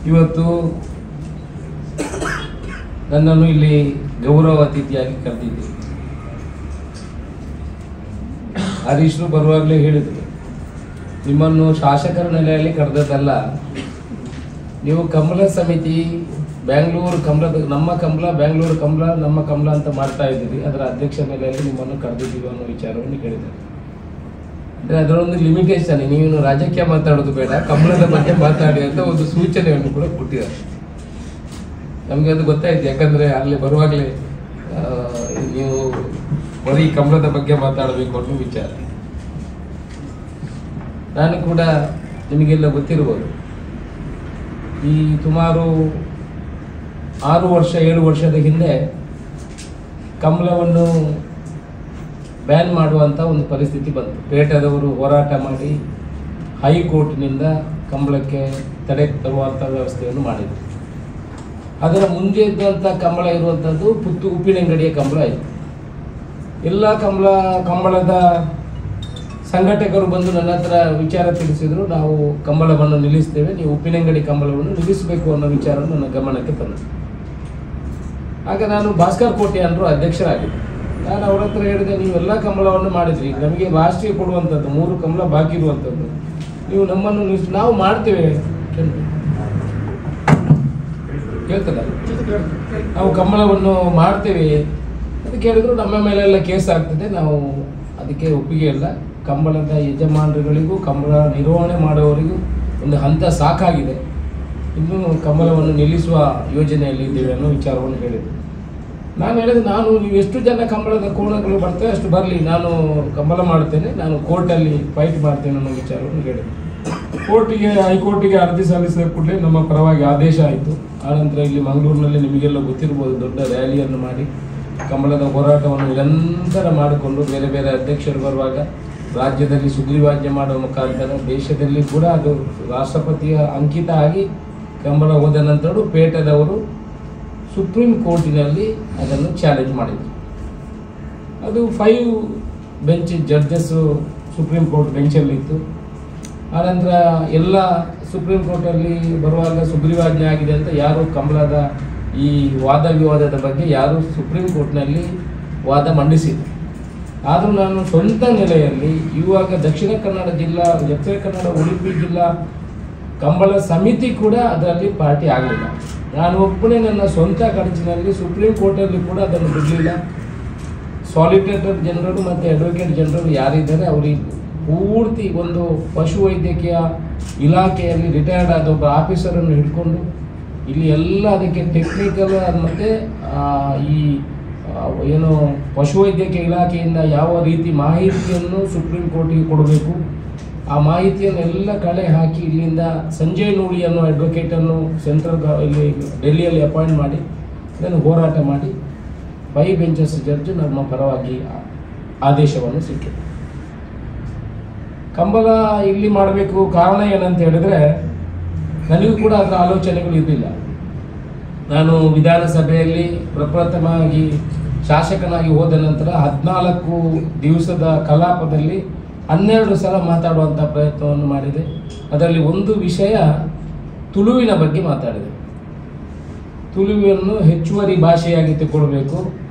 ಇವತ್ತು ನನ್ನನ್ನು ಇಲ್ಲಿ ಗೌರವ ಅತಿಥಿಯಾಗಿ ಕರೆದಿದ್ದೀವಿ. ಹರೀಶ್ರು ಬರುವಾಗಲೇ ಹೇಳಿದರು, ನಿಮ್ಮನ್ನು ಶಾಸಕರ ನೆಲೆಯಲ್ಲಿ ಕರೆದದ್ದಲ್ಲ, ನೀವು ಕಮಲ ಸಮಿತಿ ಬ್ಯಾಂಗ್ಳೂರು ಕಮಲದ ನಮ್ಮ ಕಮಲ ಬ್ಯಾಂಗ್ಳೂರು ಕಮಲ ನಮ್ಮ ಕಮಲ ಅಂತ ಮಾಡ್ತಾ ಇದ್ದೀರಿ, ಅದರ ಅಧ್ಯಕ್ಷ ನೆಲೆಯಲ್ಲಿ ನಿಮ್ಮನ್ನು ಕರೆದಿದ್ದೀವಿ ಅನ್ನೋ ವಿಚಾರವನ್ನು ಹೇಳಿದ್ದಾರೆ. ಅಂದರೆ ಅದರೊಂದು ಲಿಮಿಟೇಷನ್, ನೀವು ರಾಜಕೀಯ ಮಾತಾಡೋದು ಬೇಡ, ಕಮಲದ ಬಗ್ಗೆ ಮಾತಾಡಿ ಅಂತ ಒಂದು ಸೂಚನೆಯನ್ನು ಕೂಡ ಕೊಟ್ಟಿದ್ದಾರೆ. ನಮಗೆ ಅದು ಗೊತ್ತಾಯ್ತು, ಯಾಕಂದರೆ ಅಲ್ಲಿ ಬರುವಾಗಲೇ ನೀವು ಬರೀ ಕಮಲದ ಬಗ್ಗೆ ಮಾತಾಡಬೇಕು ಅನ್ನೋ ವಿಚಾರ. ನಾನು ಕೂಡ ನಿಮಗೆಲ್ಲ ಗೊತ್ತಿರ್ಬೋದು, ಈ ಸುಮಾರು 6 ವರ್ಷ 7 ವರ್ಷದ ಹಿಂದೆ ಕಮಲವನ್ನು ಬ್ಯಾನ್ ಮಾಡುವಂಥ ಒಂದು ಪರಿಸ್ಥಿತಿ ಬಂತು. ಪೇಟದವರು ಹೋರಾಟ ಮಾಡಿ ಹೈಕೋರ್ಟ್ನಿಂದ ಕಮಲಕ್ಕೆ ತಡೆ ತರುವಂಥ ವ್ಯವಸ್ಥೆಯನ್ನು ಮಾಡಿದರು. ಅದರ ಮುಂದೆ ಇದ್ದಂಥ ಕಮಲ ಇರುವಂಥದ್ದು ಉಪ್ಪಿನಂಗಡಿಯ ಕಮಲ ಇತ್ತು. ಎಲ್ಲ ಕಮಲದ ಸಂಘಟಕರು ಬಂದು ನನ್ನ ಹತ್ರ ವಿಚಾರ ತಿಳಿಸಿದರು, ನಾವು ಕಮಲವನ್ನು ನಿಲ್ಲಿಸ್ತೇವೆ, ನೀವು ಉಪ್ಪಿನಂಗಡಿ ಕಮಲವನ್ನು ನಿಲ್ಲಿಸಬೇಕು ಅನ್ನೋ ವಿಚಾರವನ್ನು ನನ್ನ ಗಮನಕ್ಕೆ ತಂದರು. ಆಗ ನಾನು ಭಾಸ್ಕರ್ ಕೋಟೆ ಅನ್ನೋ ಅಧ್ಯಕ್ಷರಾಗಿದ್ದೆ. ನಾನು ಅವ್ರ ಹತ್ರ ಹೇಳಿದೆ, ನೀವೆಲ್ಲ ಕಮಲವನ್ನು ಮಾಡಿದ್ರಿ, ನಮಗೆ ರಾಷ್ಟ್ರೀಯ ಕೊಡುವಂಥದ್ದು 3 ಕಮಲ ಬಾಕಿ ಇರುವಂಥದ್ದು, ನೀವು ನಮ್ಮನ್ನು ನಾವು ಮಾಡ್ತೇವೆ ಹೇಳ್ತಲ್ಲ, ನಾವು ಕಮಲವನ್ನು ಮಾಡ್ತೇವೆ ಅಂತ ಕೇಳಿದ್ರು. ನಮ್ಮ ಮೇಲೆಲ್ಲ ಕೇಸ್ ಆಗ್ತದೆ, ನಾವು ಅದಕ್ಕೆ ಒಪ್ಪಿಗೆ ಇಲ್ಲ. ಕಂಬಳದ ಯಜಮಾನರುಗಳಿಗೂ ಕಮಲ ನಿರ್ವಹಣೆ ಮಾಡುವವರಿಗೂ ಒಂದು ಹಂತ ಸಾಕಾಗಿದೆ, ಇನ್ನೂ ಕಮಲವನ್ನು ನಿಲ್ಲಿಸುವ ಯೋಜನೆಯಲ್ಲಿ ಇದ್ದೇವೆ ಅನ್ನೋ ವಿಚಾರವನ್ನು ಹೇಳಿದರು. ನಾನು ಹೇಳಿದೆ, ನೀವು ಎಷ್ಟು ಜನ ಕಂಬಳದ ಕೋಣಗಳು ಬರ್ತೇವೆ ಅಷ್ಟು ಬರಲಿ, ನಾನು ಕಮಲ ಮಾಡ್ತೇನೆ, ನಾನು ಕೋರ್ಟಲ್ಲಿ ಫೈಟ್ ಮಾಡ್ತೇನೆ ಅನ್ನೋ ವಿಚಾರವನ್ನು ಹೇಳಿದೆ. ಹೈಕೋರ್ಟಿಗೆ ಅರ್ಜಿ ಸಲ್ಲಿಸಿದ ಕೂಡಲೇ ನಮ್ಮ ಪರವಾಗಿ ಆದೇಶ ಆಯಿತು. ಆನಂತರ ಇಲ್ಲಿ ಮಂಗಳೂರಿನಲ್ಲಿ ನಿಮಗೆಲ್ಲ ಗೊತ್ತಿರ್ಬೋದು, ದೊಡ್ಡ ರ್ಯಾಲಿಯನ್ನು ಮಾಡಿ ಕಮಲದ ಹೋರಾಟವನ್ನು ನಿರಂತರ ಮಾಡಿಕೊಂಡು ಬೇರೆ ಬೇರೆ ಅಧ್ಯಕ್ಷರು ಬರುವಾಗ ರಾಜ್ಯದಲ್ಲಿ ಸುಗ್ರೀವಾಜ್ಞೆ ಮಾಡುವ ಮುಖಾಂತರ ದೇಶದಲ್ಲಿ ಕೂಡ ಅದು ರಾಷ್ಟ್ರಪತಿಯ ಅಂಕಿತ ಆಗಿ ಕಮಲ ಹೋದ ನಂತರ ಪೇಟದವರು ಸುಪ್ರೀಂ ಕೋರ್ಟಿನಲ್ಲಿ ಅದನ್ನು ಚಾಲೆಂಜ್ ಮಾಡಿದರು. ಅದು 5 ಬೆಂಚ್ ಜಡ್ಜಸ್ಸು ಸುಪ್ರೀಂ ಕೋರ್ಟ್ ಬೆಂಚಲ್ಲಿತ್ತು. ಆನಂತರ ಎಲ್ಲ ಸುಪ್ರೀಂ ಕೋರ್ಟಲ್ಲಿ ಬರುವಾಗ ಸುಗ್ರೀವಾಜ್ಞೆ ಆಗಿದೆ ಅಂತ ಯಾರು ಕಮಲದ ಈ ವಾದ ವಿವಾದದ ಬಗ್ಗೆ ಯಾರು ಸುಪ್ರೀಂ ಕೋರ್ಟ್ನಲ್ಲಿ ವಾದ ಮಂಡಿಸಿದರು. ಆದರೂ ನಾನು ಸ್ವಂತ ನೆಲೆಯಲ್ಲಿ ಇವಾಗ ದಕ್ಷಿಣ ಕನ್ನಡ ಉಡುಪಿ ಜಿಲ್ಲಾ ಕಂಬಳ ಸಮಿತಿ ಕೂಡ ಅದರಲ್ಲಿ ಪಾರ್ಟಿ ಆಗಲಿಲ್ಲ. ನಾನು ಒಬ್ಬನೇ ನನ್ನ ಸ್ವಂತ ಖರ್ಚಿನಲ್ಲಿ ಸುಪ್ರೀಂ ಕೋರ್ಟಲ್ಲಿ ಕೂಡ ಅದನ್ನು ಬಿಡಲಿಲ್ಲ. ಸಾಲಿಸಿಟರ್ ಜನರಲ್ ಮತ್ತು ಅಡ್ವೊಕೇಟ್ ಜನರಲ್ ಯಾರಿದ್ದಾರೆ ಅವರಿಗೆ ಪೂರ್ತಿ ಒಂದು ಪಶುವೈದ್ಯಕೀಯ ಇಲಾಖೆಯಲ್ಲಿ ರಿಟೈರ್ಡ್ ಆದ ಒಬ್ಬ ಆಫೀಸರನ್ನು ಹಿಡ್ಕೊಂಡು ಇಲ್ಲಿ ಎಲ್ಲ ಅದಕ್ಕೆ ಟೆಕ್ನಿಕಲ್ ಮತ್ತು ಈ ಏನು ಪಶುವೈದ್ಯಕೀಯ ಇಲಾಖೆಯಿಂದ ಯಾವ ರೀತಿ ಮಾಹಿತಿಯನ್ನು ಸುಪ್ರೀಂ ಕೋರ್ಟಿಗೆ ಕೊಡಬೇಕು ಆ ಮಾಹಿತಿಯನ್ನೆಲ್ಲ ಕಲೆ ಹಾಕಿ ಇಲ್ಲಿಂದ ಸಂಜಯ್ ನೂಡಿ ಅನ್ನೋ ಅಡ್ವೊಕೇಟನ್ನು ಇಲ್ಲಿ ಡೆಲ್ಲಿಯಲ್ಲಿ ಅಪಾಯಿಂಟ್ ಮಾಡಿ ಇದನ್ನು ಹೋರಾಟ ಮಾಡಿ 5 ಬೆಂಚಸ್ ಜಡ್ಜ್ ನಮ್ಮ ಪರವಾಗಿ ಆದೇಶವನ್ನು ಸಿಕ್ಕಿದೆ. ಕಂಬಳ ಇಲ್ಲಿ ಮಾಡಬೇಕು ಕಾರಣ ಏನಂತ ಹೇಳಿದ್ರೆ, ನನಗೂ ಕೂಡ ಅದರ ಆಲೋಚನೆಗಳು ಇರಲಿಲ್ಲ. ನಾನು ವಿಧಾನಸಭೆಯಲ್ಲಿ ಪ್ರಪ್ರಥಮವಾಗಿ ಶಾಸಕನಾಗಿ ಹೋದ ನಂತರ 14 ದಿವಸದ ಕಲಾಪದಲ್ಲಿ 12 ಸಲ ಮಾತಾಡುವಂಥ ಪ್ರಯತ್ನವನ್ನು ಮಾಡಿದೆ. ಅದರಲ್ಲಿ ಒಂದು ವಿಷಯ ತುಳುವಿನ ಬಗ್ಗೆ ಮಾತಾಡಿದೆ. ತುಳುವನ್ನು ಹೆಚ್ಚುವರಿ ಭಾಷೆಯಾಗಿ ತಗೊಳ್ಬೇಕು.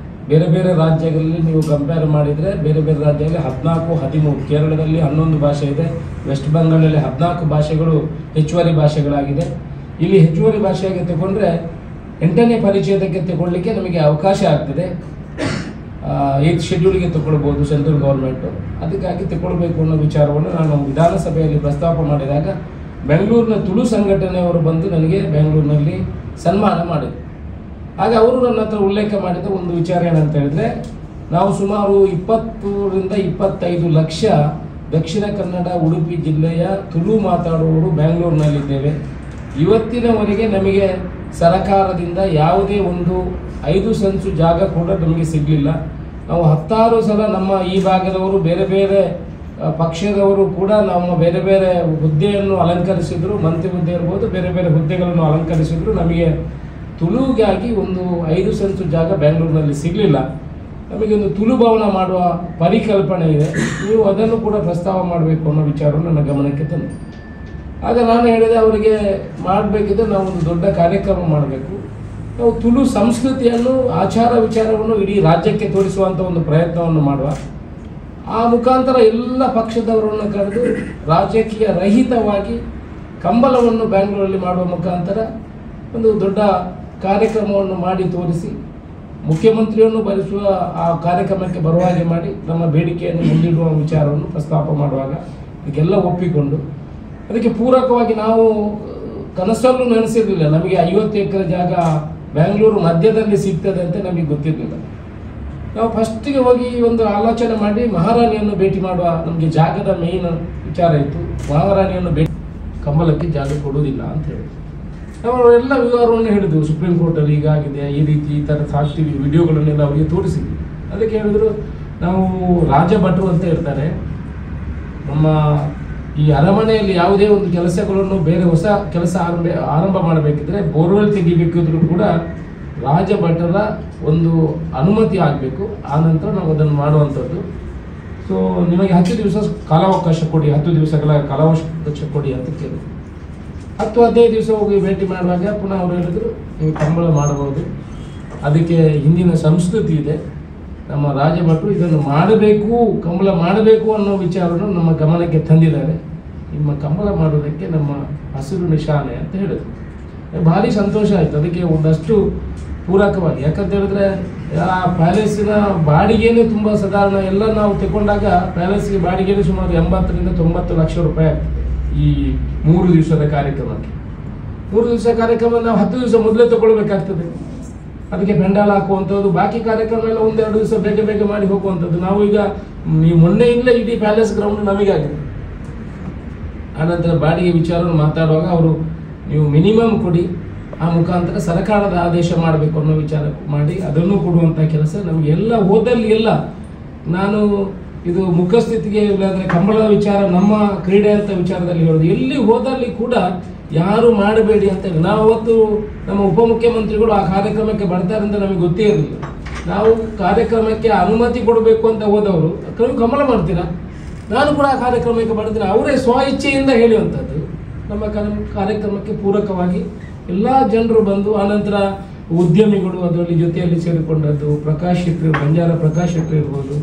ಬೇರೆ ಬೇರೆ ರಾಜ್ಯಗಳಲ್ಲಿ ನೀವು ಕಂಪೇರ್ ಮಾಡಿದರೆ ಬೇರೆ ಬೇರೆ ರಾಜ್ಯಗಳಲ್ಲಿ 14, 13, ಕೇರಳದಲ್ಲಿ 11 ಭಾಷೆ ಇದೆ, ವೆಸ್ಟ್ ಬೆಂಗಾಲಲ್ಲಿ 14 ಭಾಷೆಗಳು ಹೆಚ್ಚುವರಿ ಭಾಷೆಗಳಾಗಿದೆ. ಇಲ್ಲಿ ಹೆಚ್ಚುವರಿ ಭಾಷೆಯಾಗಿ ತಗೊಂಡ್ರೆ 8ನೇ ಪರಿಚ್ಛೇದಕ್ಕೆ ತಗೊಳ್ಳಿಕ್ಕೆ ನಮಗೆ ಅವಕಾಶ ಆಗ್ತದೆ. 8th ಶೆಡ್ಯೂಲ್ಗೆ ತಗೊಳ್ಬೋದು ಸೆಂಟ್ರಲ್ ಗೌರ್ಮೆಂಟು, ಅದಕ್ಕಾಗಿ ತಗೊಳ್ಬೇಕು ಅನ್ನೋ ವಿಚಾರವನ್ನು ನಾನು ವಿಧಾನಸಭೆಯಲ್ಲಿ ಪ್ರಸ್ತಾಪ ಮಾಡಿದಾಗ ಬೆಂಗಳೂರಿನ ತುಳು ಸಂಘಟನೆಯವರು ಬಂದು ನನಗೆ ಬೆಂಗಳೂರಿನಲ್ಲಿ ಸನ್ಮಾನ ಮಾಡಿದರು. ಆಗ ಅವರು ನನ್ನ ಹತ್ರ ಉಲ್ಲೇಖ ಮಾಡಿದ ಒಂದು ವಿಚಾರ ಏನಂತ ಹೇಳಿದ್ರೆ, ನಾವು ಸುಮಾರು 20ರಿಂದ 25 ಲಕ್ಷ ದಕ್ಷಿಣ ಕನ್ನಡ ಉಡುಪಿ ಜಿಲ್ಲೆಯ ತುಳು ಮಾತಾಡುವವರು ಬೆಂಗಳೂರಿನಲ್ಲಿದ್ದೇವೆ. ಇವತ್ತಿನವರೆಗೆ ನಮಗೆ ಸರಕಾರದಿಂದ ಯಾವುದೇ ಒಂದು 5 ಸೆನ್ಸು ಜಾಗ ಕೂಡ ನಮಗೆ ಸಿಗಲಿಲ್ಲ. ನಾವು 16 ಸಲ ನಮ್ಮ ಈ ಭಾಗದವರು ಬೇರೆ ಬೇರೆ ಪಕ್ಷದವರು ಕೂಡ ನಮ್ಮ ಬೇರೆ ಬೇರೆ ಹುದ್ದೆಯನ್ನು ಅಲಂಕರಿಸಿದ್ರು, ಮಂತ್ರಿ ಹುದ್ದೆ ಇರ್ಬೋದು, ಬೇರೆ ಬೇರೆ ಹುದ್ದೆಗಳನ್ನು ಅಲಂಕರಿಸಿದ್ರು. ನಮಗೆ ತುಳುಗಾಗಿ ಒಂದು 5 ಸೆನ್ಸು ಜಾಗ ಬೆಂಗಳೂರಿನಲ್ಲಿ ಸಿಗಲಿಲ್ಲ. ನಮಗೆ ಒಂದು ತುಳು ಭವನ ಮಾಡುವ ಪರಿಕಲ್ಪನೆ ಇದೆ, ನೀವು ಅದನ್ನು ಕೂಡ ಪ್ರಸ್ತಾವ ಮಾಡಬೇಕು ಅನ್ನೋ ವಿಚಾರವನ್ನು ನನ್ನ ಗಮನಕ್ಕೆ ತಂದು ಆಗ ನಾನು ಹೇಳಿದೆ ಅವರಿಗೆ ಮಾಡಬೇಕಿದ್ರೆ ನಾವು ಒಂದು ದೊಡ್ಡ ಕಾರ್ಯಕ್ರಮ ಮಾಡಬೇಕು, ನಾವು ತುಳು ಸಂಸ್ಕೃತಿಯನ್ನು ಆಚಾರ ವಿಚಾರವನ್ನು ಇಡೀ ರಾಜ್ಯಕ್ಕೆ ತೋರಿಸುವಂಥ ಒಂದು ಪ್ರಯತ್ನವನ್ನು ಮಾಡುವ, ಆ ಮುಖಾಂತರ ಎಲ್ಲ ಪಕ್ಷದವರನ್ನು ಕರೆದು ರಾಜಕೀಯ ರಹಿತವಾಗಿ ಕಂಬಳವನ್ನು ಬ್ಯಾಂಗ್ಳೂರಲ್ಲಿ ಮಾಡುವ ಮುಖಾಂತರ ಒಂದು ದೊಡ್ಡ ಕಾರ್ಯಕ್ರಮವನ್ನು ಮಾಡಿ ತೋರಿಸಿ ಮುಖ್ಯಮಂತ್ರಿಯನ್ನು ಭರಿಸುವ ಆ ಕಾರ್ಯಕ್ರಮಕ್ಕೆ ಬರುವ ಹಾಗೆ ಮಾಡಿ ನಮ್ಮ ಬೇಡಿಕೆಯನ್ನು ಮುಂದಿಡುವ ವಿಚಾರವನ್ನು ಪ್ರಸ್ತಾಪ ಮಾಡುವಾಗ ಇದಕ್ಕೆಲ್ಲ ಒಪ್ಪಿಕೊಂಡು ಅದಕ್ಕೆ ಪೂರಕವಾಗಿ ನಾವು ಕನಸಲ್ಲೂ ನೆನೆಸಿರಲಿಲ್ಲ ನಮಗೆ 50 ಎಕರೆ ಜಾಗ ಬ್ಯಾಂಗ್ಳೂರು ಮಧ್ಯದಲ್ಲಿ ಸಿಗ್ತದೆ ಅಂತ ನಮಗೆ ಗೊತ್ತಿರಲಿಲ್ಲ. ನಾವು ಫಸ್ಟಿಗೆ ಹೋಗಿ ಒಂದು ಆಲೋಚನೆ ಮಾಡಿ ಮಹಾರಾಣಿಯನ್ನು ಭೇಟಿ ಮಾಡುವ, ನಮಗೆ ಜಾಗದ ಮೇಯ್ನ್ ವಿಚಾರ ಇತ್ತು, ಮಹಾರಾಣಿಯನ್ನು ಭೇಟಿ ಕಂಬಳಕ್ಕೆ ಜಾಗ ಕೊಡುವುದಿಲ್ಲ ಅಂತ ಹೇಳಿ ನಾವು ಎಲ್ಲ ವಿವರವನ್ನು ಹೇಳಿದ್ವು. ಸುಪ್ರೀಂ ಕೋರ್ಟಲ್ಲಿ ಹೀಗಾಗಿದೆ, ಈ ರೀತಿ ಈ ಥರ ಸಾಕ್ತೀವಿ, ವಿಡಿಯೋಗಳನ್ನೆಲ್ಲ ಅವರಿಗೆ ತೋರಿಸಿದ್ವಿ. ಅದಕ್ಕೆ ಹೇಳಿದ್ರು ನಾವು ರಾಜಭಟ್ರು ಅಂತ ಇರ್ತಾರೆ, ನಮ್ಮ ಈ ಅರಮನೆಯಲ್ಲಿ ಯಾವುದೇ ಒಂದು ಕೆಲಸಗಳನ್ನು ಬೇರೆ ಹೊಸ ಕೆಲಸ ಆರಂಭ ಮಾಡಬೇಕಿದ್ರೆ ಬೋರ್ವೆಲ್ ತೆಗಿಬೇಕಿದ್ರು ಕೂಡ ರಾಜಭಟರ ಒಂದು ಅನುಮತಿ ಆಗಬೇಕು, ಆ ನಂತರ ನಾವು ಅದನ್ನು ಮಾಡುವಂಥದ್ದು. ಸೊ ನಿಮಗೆ 10 ದಿವಸ ಕಾಲಾವಕಾಶ ಕೊಡಿ, 10 ದಿವಸಗಳ ಕಾಲಾವಕಾಶ ಕೊಡಿ ಅಂತ ಕೇಳಿದ್ರು. 10-15 ದಿವಸ ಹೋಗಿ ಭೇಟಿ ಮಾಡುವಾಗ ಪುನಃ ಅವರು ಹೇಳಿದ್ರು ನೀವು ಕಂಬಳ ಮಾಡಬಹುದು, ಅದಕ್ಕೆ ಹಿಂದಿನ ಸಂಸ್ಕೃತಿ ಇದೆ, ನಮ್ಮ ರಾಜಭಟ್ರು ಇದನ್ನು ಮಾಡಬೇಕು, ಕಂಬಳ ಮಾಡಬೇಕು ಅನ್ನೋ ವಿಚಾರವನ್ನು ನಮ್ಮ ಗಮನಕ್ಕೆ ತಂದಿದ್ದಾರೆ, ನಿಮ್ಮ ಕಂಬಳ ಮಾಡೋದಕ್ಕೆ ನಮ್ಮ ಹಸಿರು ನಿಶಾನೆ ಅಂತ ಹೇಳಿದ್ರು. ಭಾರಿ ಸಂತೋಷ ಆಯಿತು. ಅದಕ್ಕೆ ಒಂದಷ್ಟು ಪೂರಕವಾಗಿ, ಯಾಕಂತ ಹೇಳಿದ್ರೆ ಆ ಪ್ಯಾಲೇಸಿನ ಬಾಡಿಗೆನೇ ತುಂಬ ಸಾಧಾರಣ, ಎಲ್ಲ ನಾವು ತಗೊಂಡಾಗ ಪ್ಯಾಲೇಸ್ಗೆ ಬಾಡಿಗೆನೇ ಸುಮಾರು 80 ರಿಂದ 90 ಲಕ್ಷ ರೂಪಾಯಿ ಆಗ್ತದೆ ಈ 3 ದಿವಸದ ಕಾರ್ಯಕ್ರಮಕ್ಕೆ. 3 ದಿವಸ ಕಾರ್ಯಕ್ರಮ ನಾವು 10 ದಿವಸ ಮೊದಲೇ ತಗೊಳ್ಬೇಕಾಗ್ತದೆ, ಅದಕ್ಕೆ ಪೆಂಡಾಲ್ ಹಾಕುವಂಥದ್ದು, ಬಾಕಿ ಕಾರ್ಯಕ್ರಮ ಎಲ್ಲ 1-2 ದಿವಸ ಬೇಗ ಬೇಗ ಮಾಡಿ ಹೋಗುವಂಥದ್ದು. ನಾವು ಈಗ ಈ ಮೊನ್ನೆಯಿಂದಲೇ ಇಡೀ ಪ್ಯಾಲೇಸ್ ಗ್ರೌಂಡ್ ನಮಗಾಗಿದೆ. ಆನಂತರ ಬಾಡಿಗೆ ವಿಚಾರವನ್ನು ಮಾತಾಡುವಾಗ ಅವರು ನೀವು ಮಿನಿಮಮ್ ಕೊಡಿ, ಆ ಮುಖಾಂತರ ಸರ್ಕಾರದ ಆದೇಶ ಮಾಡಬೇಕು ಅನ್ನೋ ವಿಚಾರ ಮಾಡಿ ಅದನ್ನು ಕೊಡುವಂಥ ಕೆಲಸ ನಮಗೆ ಎಲ್ಲ ಹೋದಲ್ಲಿ ಎಲ್ಲ. ನಾನು ಇದು ಮುಖಸ್ಥಿತಿಗೆ ಇಲ್ಲಾಂದರೆ ಕಂಬಳದ ವಿಚಾರ ನಮ್ಮ ಕ್ರೀಡೆ ಅಂತ ವಿಚಾರದಲ್ಲಿ ಹೇಳೋದು, ಎಲ್ಲಿ ಹೋದಲ್ಲಿ ಕೂಡ ಯಾರು ಮಾಡಬೇಡಿ ಅಂತ ಹೇಳಿ. ನಾವು ಅವತ್ತು ನಮ್ಮ ಉಪಮುಖ್ಯಮಂತ್ರಿಗಳು ಆ ಕಾರ್ಯಕ್ರಮಕ್ಕೆ ಬರ್ತಾರೆ ಅಂತ ನಮಗೆ ಗೊತ್ತೇ ಇರಲಿಲ್ಲ. ನಾವು ಕಾರ್ಯಕ್ರಮಕ್ಕೆ ಅನುಮತಿ ಕೊಡಬೇಕು ಅಂತ ಹೋದವರು ಕಂಬಳ ಮಾಡ್ತೀರಾ, ನಾನು ಕೂಡ ಆ ಕಾರ್ಯಕ್ರಮಕ್ಕೆ ಬರ್ತೀನಿ, ಅವರೇ ಸ್ವ ಇಚ್ಛೆಯಿಂದ ಹೇಳುವಂಥದ್ದು. ನಮ್ಮ ಕಾರ್ಯಕ್ರಮಕ್ಕೆ ಪೂರಕವಾಗಿ ಎಲ್ಲ ಜನರು ಬಂದು, ಆನಂತರ ಉದ್ಯಮಿಗಳು ಅದರಲ್ಲಿ ಜೊತೆಯಲ್ಲಿ ಸೇರಿಕೊಂಡದ್ದು, ಪ್ರಕಾಶ್ ಶೆಟ್ಟಿ, ಬಂಜಾರ ಪ್ರಕಾಶ್ ಶೆಟ್ಟಿ ಇರ್ಬೋದು,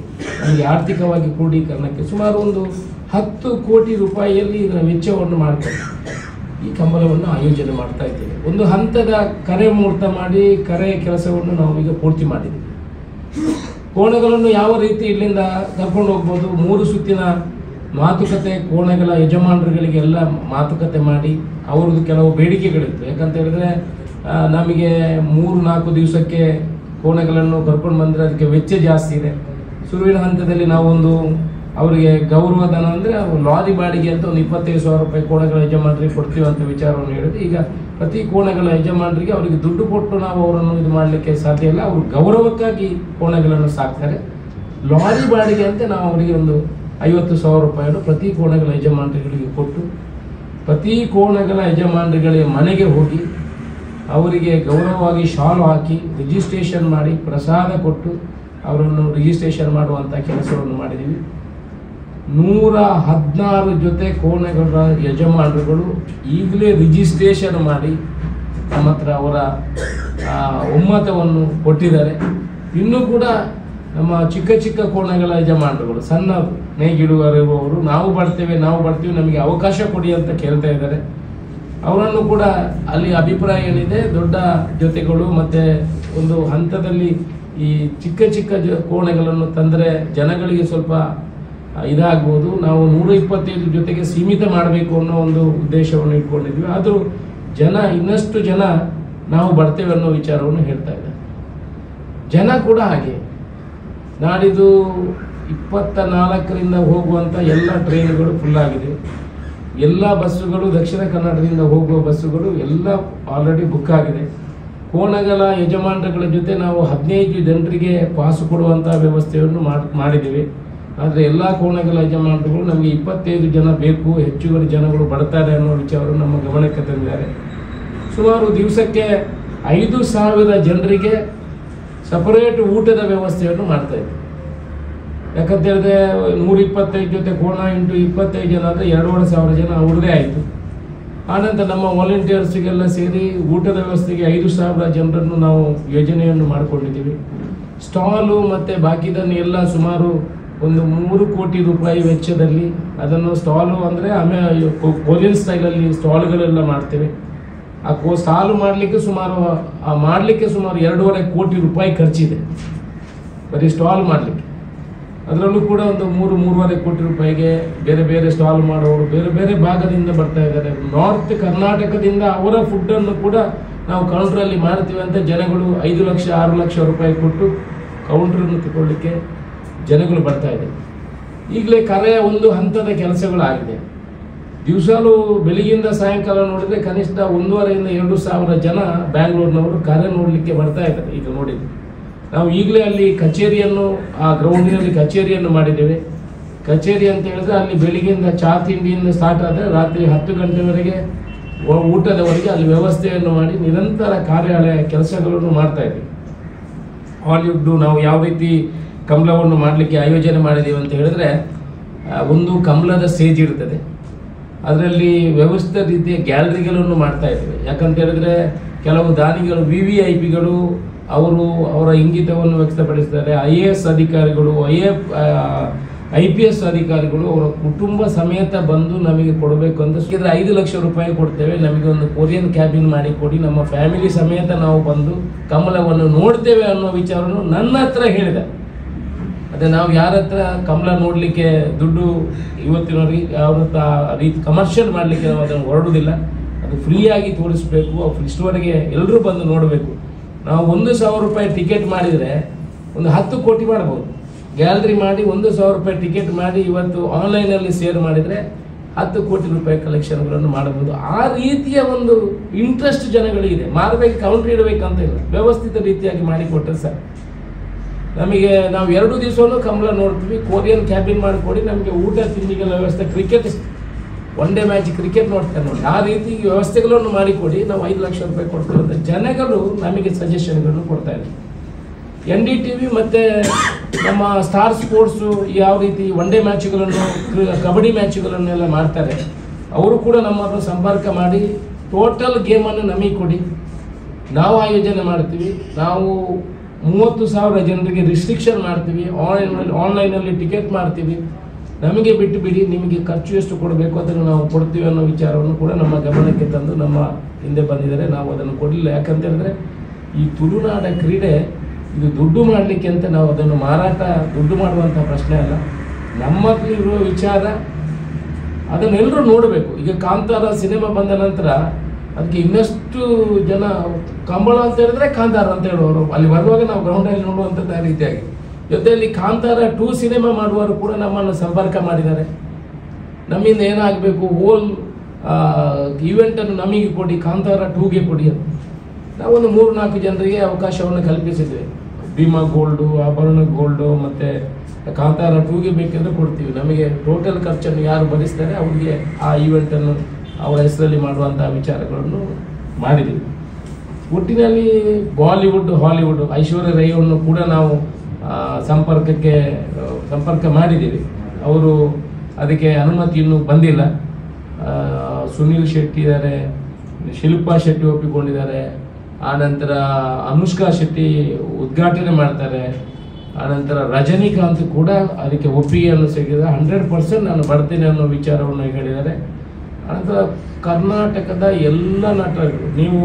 ನಮಗೆ ಆರ್ಥಿಕವಾಗಿ ಕ್ರೋಢೀಕರಣಕ್ಕೆ ಸುಮಾರು ಒಂದು 10 ಕೋಟಿ ರೂಪಾಯಿಯಲ್ಲಿ ಇದರ ವೆಚ್ಚವನ್ನು ಮಾಡಿಕೊಂಡು ಈ ಕಂಬಳವನ್ನು ಆಯೋಜನೆ ಮಾಡ್ತಾ ಇದ್ದೇವೆ. ಒಂದು ಹಂತದ ಕರೆ ಮುಹೂರ್ತ ಮಾಡಿ ಕರೆ ಕೆಲಸವನ್ನು ನಾವು ಈಗ ಪೂರ್ತಿ ಮಾಡಿದ್ದೀವಿ. ಕೋಣೆಗಳನ್ನು ಯಾವ ರೀತಿ ಇಲ್ಲಿಂದ ಕರ್ಕೊಂಡು ಹೋಗ್ಬೋದು, 3 ಸುತ್ತಿನ ಮಾತುಕತೆ ಕೋಣೆಗಳ ಯಜಮಾನರುಗಳಿಗೆಲ್ಲ ಮಾತುಕತೆ ಮಾಡಿ ಅವ್ರದ್ದು ಕೆಲವು ಬೇಡಿಕೆಗಳಿತ್ತು. ಯಾಕಂತ ಹೇಳಿದ್ರೆ ನಮಗೆ 3-4 ದಿವಸಕ್ಕೆ ಕೋಣೆಗಳನ್ನು ಕರ್ಕೊಂಡು ಬಂದರೆ ಅದಕ್ಕೆ ವೆಚ್ಚ ಜಾಸ್ತಿ ಇದೆ. ಶುರುವಿನ ಹಂತದಲ್ಲಿ ನಾವೊಂದು ಅವರಿಗೆ ಗೌರವಧನ ಅಂದರೆ ಲಾರಿ ಬಾಡಿಗೆ ಅಂತ ಒಂದು 25,000 ರೂಪಾಯಿ ಕೋಣೆಗಳ ಯಜಮಾನರಿಗೆ ಕೊಡ್ತೀವಿ ಅಂತ ವಿಚಾರವನ್ನು ಹೇಳಿದೆ. ಈಗ ಪ್ರತಿ ಕೋಣೆಗಳ ಯಜಮಾನರಿಗೆ ಅವರಿಗೆ ದುಡ್ಡು ಕೊಟ್ಟು ನಾವು ಅವರನ್ನು ಇದು ಮಾಡಲಿಕ್ಕೆ ಸಾಧ್ಯ ಇಲ್ಲ, ಅವರು ಗೌರವಕ್ಕಾಗಿ ಕೋಣೆಗಳನ್ನು ಸಾಕ್ತಾರೆ. ಲಾರಿ ಬಾಡಿಗೆ ಅಂತ ನಾವು ಅವರಿಗೆ ಒಂದು 50,000 ರೂಪಾಯಿಯನ್ನು ಪ್ರತಿ ಕೋಣೆಗಳ ಯಜಮಾನರುಗಳಿಗೆ ಕೊಟ್ಟು ಪ್ರತಿ ಕೋಣೆಗಳ ಯಜಮಾನರುಗಳಿಗೆ ಮನೆಗೆ ಹೋಗಿ ಅವರಿಗೆ ಗೌರವವಾಗಿ ಶಾಲು ಹಾಕಿ ರಿಜಿಸ್ಟ್ರೇಷನ್ ಮಾಡಿ ಪ್ರಸಾದ ಕೊಟ್ಟು ಅವರನ್ನು ರಿಜಿಸ್ಟ್ರೇಷನ್ ಮಾಡುವಂಥ ಕೆಲಸವನ್ನು ಮಾಡಿದ್ದೀವಿ. 116 ಜೊತೆ ಕೋಣೆಗಳ ಯಜಮಾನರುಗಳು ಈಗಲೇ ರಿಜಿಸ್ಟ್ರೇಷನ್ ಮಾಡಿ ನಮ್ಮ ಹತ್ರ ಅವರ ಒಮ್ಮತವನ್ನು ಕೊಟ್ಟಿದ್ದಾರೆ. ಇನ್ನೂ ಕೂಡ ನಮ್ಮ ಚಿಕ್ಕ ಚಿಕ್ಕ ಕೋಣೆಗಳ ಯಜಮಾನರುಗಳು, ಸಣ್ಣ ನೇಗಿಡುವವರು ನಾವು ಬರ್ತೀವಿ ನಮಗೆ ಅವಕಾಶ ಕೊಡಿ ಅಂತ ಕೇಳ್ತಾ ಇದ್ದಾರೆ. ಅವರನ್ನು ಕೂಡ ಅಲ್ಲಿ ಅಭಿಪ್ರಾಯ ಏನಿದೆ, ದೊಡ್ಡ ಜೊತೆಗಳು ಮತ್ತು ಒಂದು ಹಂತದಲ್ಲಿ ಈ ಚಿಕ್ಕ ಚಿಕ್ಕ ಕೋಣೆಗಳನ್ನು ತಂದರೆ ಜನಗಳಿಗೆ ಸ್ವಲ್ಪ ಇದಾಗ್ಬೋದು, ನಾವು 125 ಜೊತೆಗೆ ಸೀಮಿತ ಮಾಡಬೇಕು ಅನ್ನೋ ಒಂದು ಉದ್ದೇಶವನ್ನು ಇಟ್ಕೊಂಡಿದ್ವಿ. ಆದರೂ ಇನ್ನಷ್ಟು ಜನ ನಾವು ಬರ್ತೇವೆ ಅನ್ನೋ ವಿಚಾರವನ್ನು ಹೇಳ್ತಾ ಇದ್ದಾರೆ. ಜನ ಕೂಡ ಹಾಗೆ ನಾಡಿದ್ದು 24ರಿಂದ ಹೋಗುವಂಥ ಎಲ್ಲ ಟ್ರೈನ್ಗಳು ಫುಲ್ ಆಗಿದೆ. ಎಲ್ಲ ಬಸ್ಸುಗಳು ದಕ್ಷಿಣ ಕನ್ನಡದಿಂದ ಹೋಗುವ ಬಸ್ಸುಗಳು ಎಲ್ಲ ಆಲ್ರೆಡಿ ಬುಕ್ ಆಗಿದೆ. ಕೋಣೆಗಳ ಯಜಮಾನರುಗಳ ಜೊತೆ ನಾವು 15 ಜನರಿಗೆ ಪಾಸು ಕೊಡುವಂಥ ವ್ಯವಸ್ಥೆಯನ್ನು ಮಾಡಿದ್ದೀವಿ. ಆದರೆ ಎಲ್ಲ ಕೋಣೆಗಳ ಯಜಮಾನರುಗಳು ನಮಗೆ 25 ಜನ ಬೇಕು, ಹೆಚ್ಚುವರಿ ಜನಗಳು ಬರ್ತಾರೆ ಅನ್ನೋ ವಿಚಾರವನ್ನು ನಮ್ಮ ಗಮನಕ್ಕೆ ತಂದಿದ್ದಾರೆ. ಸುಮಾರು ದಿವಸಕ್ಕೆ 5,000 ಜನರಿಗೆ ಸಪರೇಟ್ ಊಟದ ವ್ಯವಸ್ಥೆಯನ್ನು ಮಾಡ್ತಾ ಇದ್ದೀವಿ. ಯಾಕಂತ ಹೇಳಿದ್ರೆ 125 ಜೊತೆ ಕೋಣ ಇಂಟು 25 ಜನ ಅಂದರೆ 2,500 ಜನ ಅವ್ರದ್ದೇ ಆಯಿತು. ಆನಂತರ ನಮ್ಮ ವಾಲಂಟಿಯರ್ಸ್ಗೆಲ್ಲ ಸೇರಿ ಊಟದ ವ್ಯವಸ್ಥೆಗೆ 5,000 ಜನರನ್ನು ನಾವು ಯೋಜನೆಯನ್ನು ಮಾಡಿಕೊಂಡಿದ್ದೀವಿ. ಸ್ಟಾಲು ಮತ್ತು ಬಾಕಿದನ್ನು ಎಲ್ಲ ಸುಮಾರು ಒಂದು 3 ಕೋಟಿ ರೂಪಾಯಿ ವೆಚ್ಚದಲ್ಲಿ ಅದನ್ನು ಸ್ಟಾಲು ಅಂದರೆ ಕೊರಿಯನ್ ಸ್ಟೈಲಲ್ಲಿ ಸ್ಟಾಲ್ಗಳೆಲ್ಲ ಮಾಡ್ತೇವೆ. ಆ ಸ್ಟಾಲು ಮಾಡಲಿಕ್ಕೆ ಸುಮಾರು 2.5 ಕೋಟಿ ರೂಪಾಯಿ ಖರ್ಚಿದೆ ಬರೀ ಸ್ಟಾಲ್ ಮಾಡಲಿಕ್ಕೆ. ಅದರಲ್ಲೂ ಕೂಡ ಒಂದು 3-3.5 ಕೋಟಿ ರೂಪಾಯಿಗೆ ಬೇರೆ ಬೇರೆ ಸ್ಟಾಲ್ ಮಾಡೋರು ಬೇರೆ ಬೇರೆ ಭಾಗದಿಂದ ಬರ್ತಾ ಇದ್ದಾರೆ. ನಾರ್ತ್ ಕರ್ನಾಟಕದಿಂದ ಅವರ ಫುಡ್ಡನ್ನು ಕೂಡ ನಾವು ಕೌಂಟ್ರಲ್ಲಿ ಮಾಡ್ತೀವಿ ಅಂತ ಜನಗಳು 5 ಲಕ್ಷ 6 ಲಕ್ಷ ರೂಪಾಯಿ ಕೊಟ್ಟು ಕೌಂಟ್ರನ್ನು ತಗೊಳ್ಳಿಕ್ಕೆ ಜನಗಳು ಬರ್ತಾ ಇದೆ. ಈಗಲೇ ಕರೆಯ ಒಂದು ಹಂತದ ಕೆಲಸಗಳಾಗಿದೆ. ದಿವಸಲೂ ಬೆಳಿಗ್ಗೆಯಿಂದ ಸಾಯಂಕಾಲ ನೋಡಿದರೆ ಕನಿಷ್ಠ 1,500-2,000 ಜನ ಬ್ಯಾಂಗ್ಳೂರಿನವರು ಕರೆ ನೋಡಲಿಕ್ಕೆ ಬರ್ತಾ ಇದ್ದಾರೆ. ಈಗ ನೋಡಿದ್ದು ನಾವು ಈಗಲೇ ಅಲ್ಲಿ ಕಚೇರಿಯನ್ನು ಆ ಗ್ರೌಂಡಿನಲ್ಲಿ ಕಚೇರಿಯನ್ನು ಮಾಡಿದ್ದೇವೆ. ಕಚೇರಿ ಅಂತ ಹೇಳಿದ್ರೆ ಅಲ್ಲಿ ಬೆಳಿಗ್ಗೆಯಿಂದ ಚಾ ತಿಂಡಿಯಿಂದ ಸ್ಟಾರ್ಟ್ ಆದರೆ ರಾತ್ರಿ 10 ಗಂಟೆವರೆಗೆ ಊಟದವರೆಗೆ ಅಲ್ಲಿ ವ್ಯವಸ್ಥೆಯನ್ನು ಮಾಡಿ ನಿರಂತರ ಕಾರ್ಯಾಲಯ ಕೆಲಸಗಳನ್ನು ಮಾಡ್ತಾ ಇದ್ದೀವಿ. ಹಾಲಿವುಡ್ ನಾವು ಯಾವ ರೀತಿ ಕಂಬಳವನ್ನು ಮಾಡಲಿಕ್ಕೆ ಆಯೋಜನೆ ಮಾಡಿದ್ದೀವಿ ಅಂತ ಹೇಳಿದ್ರೆ, ಒಂದು ಕಂಬಳದ ಸ್ಟೇಜ್ ಇರ್ತದೆ, ಅದರಲ್ಲಿ ವ್ಯವಸ್ಥಿತ ರೀತಿಯ ಗ್ಯಾಲರಿಗಳನ್ನು ಮಾಡ್ತಾ ಇದ್ದೇವೆ. ಯಾಕಂತ ಹೇಳಿದ್ರೆ ಕೆಲವು ದಾನಿಗಳು VVIPಗಳು ಅವರ ಇಂಗಿತವನ್ನು ವ್ಯಕ್ತಪಡಿಸ್ತಾರೆ. IAS ಅಧಿಕಾರಿಗಳು IPS ಅಧಿಕಾರಿಗಳು ಅವರ ಕುಟುಂಬ ಸಮೇತ ಬಂದು ನಮಗೆ ಕೊಡಬೇಕು ಅಂತ 5 ಲಕ್ಷ ರೂಪಾಯಿ ಕೊಡ್ತೇವೆ, ನಮಗೆ ಒಂದು ಕೊರಿಯನ್ ಕ್ಯಾಬಿನ್ ಮಾಡಿ ಕೊಡಿ, ನಮ್ಮ ಫ್ಯಾಮಿಲಿ ಸಮೇತ ನಾವು ಬಂದು ಕಂಬಳವನ್ನು ನೋಡ್ತೇವೆ ಅನ್ನೋ ವಿಚಾರವನ್ನು ನನ್ನ ಹತ್ರ ಹೇಳಿದೆ. ಅದೇ ನಾವು ಯಾರ ಹತ್ರ ಕಂಬಳ ನೋಡಲಿಕ್ಕೆ ದುಡ್ಡು ಇವತ್ತಿನವರೆಗೆ ಯಾವ ರೀತಿ ಕಮರ್ಷಿಯಲ್ ಮಾಡಲಿಕ್ಕೆ ನಾವು ಅದನ್ನು ಹೊರಡುವುದಿಲ್ಲ. ಅದು ಫ್ರೀಯಾಗಿ ತೋರಿಸ್ಬೇಕು, ಇಷ್ಟುವರೆಗೆ ಎಲ್ಲರೂ ಬಂದು ನೋಡಬೇಕು. ನಾವು 1,000 ರೂಪಾಯಿ ಟಿಕೆಟ್ ಮಾಡಿದರೆ ಒಂದು 10 ಕೋಟಿ ಮಾಡ್ಬೋದು. ಗ್ಯಾಲರಿ ಮಾಡಿ 1,000 ರೂಪಾಯಿ ಟಿಕೆಟ್ ಮಾಡಿ ಇವತ್ತು ಆನ್ಲೈನಲ್ಲಿ ಸೇರ್ ಮಾಡಿದರೆ 10 ಕೋಟಿ ರೂಪಾಯಿ ಕಲೆಕ್ಷನ್ಗಳನ್ನು ಮಾಡಬಹುದು. ಆ ರೀತಿಯ ಒಂದು ಇಂಟ್ರೆಸ್ಟ್ ಜನಗಳಿದೆ. ಮಾರಬೇಕು, ಕೌಂಟ್ರ್ ಇಡಬೇಕಂತ ಇಲ್ಲ, ವ್ಯವಸ್ಥಿತ ರೀತಿಯಾಗಿ ಮಾಡಿಕೊಟ್ಟರೆ ಸರ್. ನಮಗೆ ನಾವು 2 ದಿವಸವೂ ಕಂಬಳ ನೋಡ್ತೀವಿ, ಕೊರಿಯನ್ ಕ್ಯಾಬಿನ್ ಮಾಡಿಕೊಡಿ, ನಮಗೆ ಊಟ ತಿಂಡಿಗೆಲ್ಲ ವ್ಯವಸ್ಥೆ, cricket one day match cricket ನೋಡ್ತಾರೆ ನೋಡಿ, ಆ ರೀತಿ ವ್ಯವಸ್ಥೆಗಳನ್ನು ಮಾಡಿಕೊಡಿ, ನಾವು 5 ಲಕ್ಷ ರೂಪಾಯಿ ಕೊಡ್ತೀವಿ ಅಂತ ಜನಗಳು ನಮಗೆ ಸಜೆಷನ್ಗಳನ್ನು ಕೊಡ್ತಾ ಇದ್ದಾರೆ. NDTV ಮತ್ತು ನಮ್ಮ ಸ್ಟಾರ್ ಸ್ಪೋರ್ಟ್ಸು ಯಾವ ರೀತಿ ಒನ್ ಡೇ ಮ್ಯಾಚ್ಗಳನ್ನು, ಕಬಡ್ಡಿ ಮ್ಯಾಚ್ಗಳನ್ನೆಲ್ಲ ಮಾಡ್ತಾರೆ, ಅವರು ಕೂಡ ನಮ್ಮನ್ನು ಸಂಪರ್ಕ ಮಾಡಿ ಟೋಟಲ್ ಗೇಮನ್ನು ನಮಗೆ ಕೊಡಿ, ನಾವು ಆಯೋಜನೆ ಮಾಡ್ತೀವಿ. ನಾವು 30,000 ಜನರಿಗೆ ರಿಸ್ಟ್ರಿಕ್ಷನ್ ಮಾಡ್ತೀವಿ, ಆನ್ಲೈನಲ್ಲಿ ಟಿಕೆಟ್ ಮಾಡ್ತೀವಿ, ನಮಗೆ ಬಿಟ್ಟು ಬಿಡಿ, ನಿಮಗೆ ಖರ್ಚು ಎಷ್ಟು ಕೊಡಬೇಕು ಅದನ್ನು ನಾವು ಕೊಡ್ತೀವಿ ಅನ್ನೋ ವಿಚಾರವನ್ನು ಕೂಡ ನಮ್ಮ ಗಮನಕ್ಕೆ ತಂದು ನಮ್ಮ ಹಿಂದೆ ಬಂದಿದ್ದಾರೆ. ನಾವು ಅದನ್ನು ಕೊಡಲಿಲ್ಲ. ಯಾಕಂತ ಹೇಳಿದ್ರೆ ಈ ತುಳುನಾಡ ಕ್ರೀಡೆ ಇದು ದುಡ್ಡು ಮಾಡಲಿಕ್ಕೆ ಅಂತ ನಾವು ಅದನ್ನು ದುಡ್ಡು ಮಾಡುವಂಥ ಪ್ರಶ್ನೆ ಅಲ್ಲ. ನಮ್ಮಲ್ಲಿರುವ ವಿಚಾರ ಅದನ್ನೆಲ್ಲರೂ ನೋಡಬೇಕು. ಈಗ ಕಾಂತಾರ ಸಿನಿಮಾ ಬಂದ ನಂತರ ಅದಕ್ಕೆ ಇನ್ನಷ್ಟು ಜನ ಕಂಬಳ ಅಂತ ಹೇಳಿದ್ರೆ ಕಾಂತಾರ ಅಂತ ಹೇಳುವವರು, ಅಲ್ಲಿ ಬರುವಾಗ ನಾವು ಗ್ರೌಂಡಲ್ಲಿ ನೋಡುವಂಥದ್ದು ಆ ರೀತಿಯಾಗಿ. ಜೊತೆಯಲ್ಲಿ ಕಾಂತಾರ 2 ಸಿನಿಮಾ ಮಾಡುವವರು ಕೂಡ ನಮ್ಮನ್ನು ಸಂಪರ್ಕ ಮಾಡಿದ್ದಾರೆ. ನಮ್ಮಿಂದ ಏನಾಗಬೇಕು, ಹೋಲ್ ಈವೆಂಟನ್ನು ನಮಗೆ ಕೊಡಿ, ಕಾಂತಾರ 2ಗೆ ಕೊಡಿ ಅಂತ ನಾವೊಂದು 3-4 ಜನರಿಗೆ ಅವಕಾಶವನ್ನು ಕಲ್ಪಿಸಿದ್ದೇವೆ. ಭೀಮಾ ಗೋಲ್ಡು, ಆಭರಣ ಗೋಲ್ಡು ಮತ್ತು ಕಾಂತಾರ 2ಗೆ ಬೇಕೆಂದರೆ ಕೊಡ್ತೀವಿ. ನಮಗೆ ಟೋಟಲ್ ಖರ್ಚನ್ನು ಯಾರು ಭರಿಸ್ತಾರೆ ಅವರಿಗೆ ಆ ಈವೆಂಟನ್ನು ಅವರ ಹೆಸರಲ್ಲಿ ಮಾಡುವಂಥ ವಿಚಾರಗಳನ್ನು ಮಾಡಿದ್ದೀವಿ. ಒಟ್ಟಿನಲ್ಲಿ ಬಾಲಿವುಡ್, ಹಾಲಿವುಡ್, ಐಶ್ವರ್ಯ ರೈಯನ್ನು ಕೂಡ ನಾವು ಸಂಪರ್ಕ ಮಾಡಿದ್ದೀವಿ. ಅವರು ಅದಕ್ಕೆ ಅನುಮತಿ ಇನ್ನೂ ಬಂದಿಲ್ಲ. ಸುನೀಲ್ ಶೆಟ್ಟಿ ಇದ್ದಾರೆ, ಶಿಲ್ಪಾ ಶೆಟ್ಟಿ ಒಪ್ಪಿಕೊಂಡಿದ್ದಾರೆ, ಆನಂತರ ಅನುಷ್ಕಾ ಶೆಟ್ಟಿ ಉದ್ಘಾಟನೆ ಮಾಡ್ತಾರೆ, ಆನಂತರ ರಜನಿಕಾಂತ್ ಕೂಡ ಅದಕ್ಕೆ ಒಪ್ಪಿಗೆಯನ್ನು ಸಿಕ್ಕಿದೆ. 100% ನಾನು ಬರ್ತೀನಿ ಅನ್ನೋ ವಿಚಾರವನ್ನು ಹೇಳಿದ್ದಾರೆ. ಆನಂತರ ಕರ್ನಾಟಕದ ಎಲ್ಲ ನಟರು, ನೀವು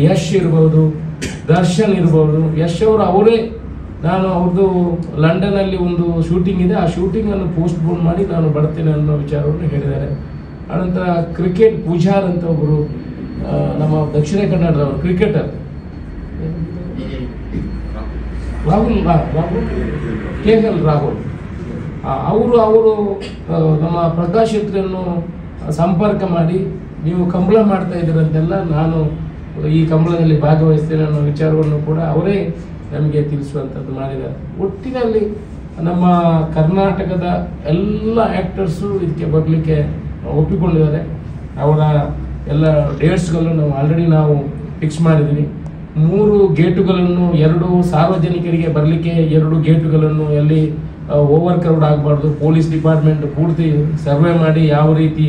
ಯಶ್ ಇರ್ಬೋದು, ದರ್ಶನ್ ಇರ್ಬೋದು, ಯಶ್ ಅವರು ಅವರೇ ನಾನು ಅವ್ರದ್ದು ಲಂಡನಲ್ಲಿ ಒಂದು ಶೂಟಿಂಗ್ ಇದೆ, ಆ ಶೂಟಿಂಗನ್ನು ಪೋಸ್ಟ್ಪೋನ್ ಮಾಡಿ ನಾನು ಬರ್ತೇನೆ ಅನ್ನೋ ವಿಚಾರವನ್ನು ಹೇಳಿದ್ದಾರೆ. ಆನಂತರ ಕ್ರಿಕೆಟ್ ಪೂಜಾರ್ ಅಂತ ಒಬ್ಬರು ನಮ್ಮ ದಕ್ಷಿಣ ಕನ್ನಡದವರು ಕ್ರಿಕೆಟರ್ ರಾಹುಲ್ KL ರಾಹುಲ್ ಅವರು ನಮ್ಮ ಪ್ರಕಾಶ್ ಶೆಟ್ಟಿಯನ್ನು ಸಂಪರ್ಕ ಮಾಡಿ ನೀವು ಕಂಬಳ ಮಾಡ್ತಾ ಇದ್ದೀರಂತೆಲ್ಲ, ನಾನು ಈ ಕಂಬಳದಲ್ಲಿ ಭಾಗವಹಿಸ್ತೇನೆ ಅನ್ನೋ ವಿಚಾರವನ್ನು ಕೂಡ ಅವರೇ ನಮಗೆ ತಿಳಿಸುವಂಥದ್ದು ಮಾಡಿದ್ದಾರೆ. ಒಟ್ಟಿನಲ್ಲಿ ನಮ್ಮ ಕರ್ನಾಟಕದ ಎಲ್ಲ ಆ್ಯಕ್ಟರ್ಸು ಇದಕ್ಕೆ ಬರಲಿಕ್ಕೆ ಒಪ್ಪಿಕೊಂಡಿದ್ದಾರೆ. ಅವರ ಎಲ್ಲ ಡೇಟ್ಸ್ಗಳನ್ನು ನಾವು ಆಲ್ರೆಡಿ ಫಿಕ್ಸ್ ಮಾಡಿದ್ದೀವಿ. 3 ಗೇಟುಗಳನ್ನು, 2 ಸಾರ್ವಜನಿಕರಿಗೆ ಬರಲಿಕ್ಕೆ 2 ಗೇಟುಗಳನ್ನು, ಎಲ್ಲಿ ಓವರ್ ಕ್ರೌಡ್ ಆಗಬಾರ್ದು, ಪೊಲೀಸ್ ಡಿಪಾರ್ಟ್ಮೆಂಟ್ ಪೂರ್ತಿ ಸರ್ವೆ ಮಾಡಿ ಯಾವ ರೀತಿ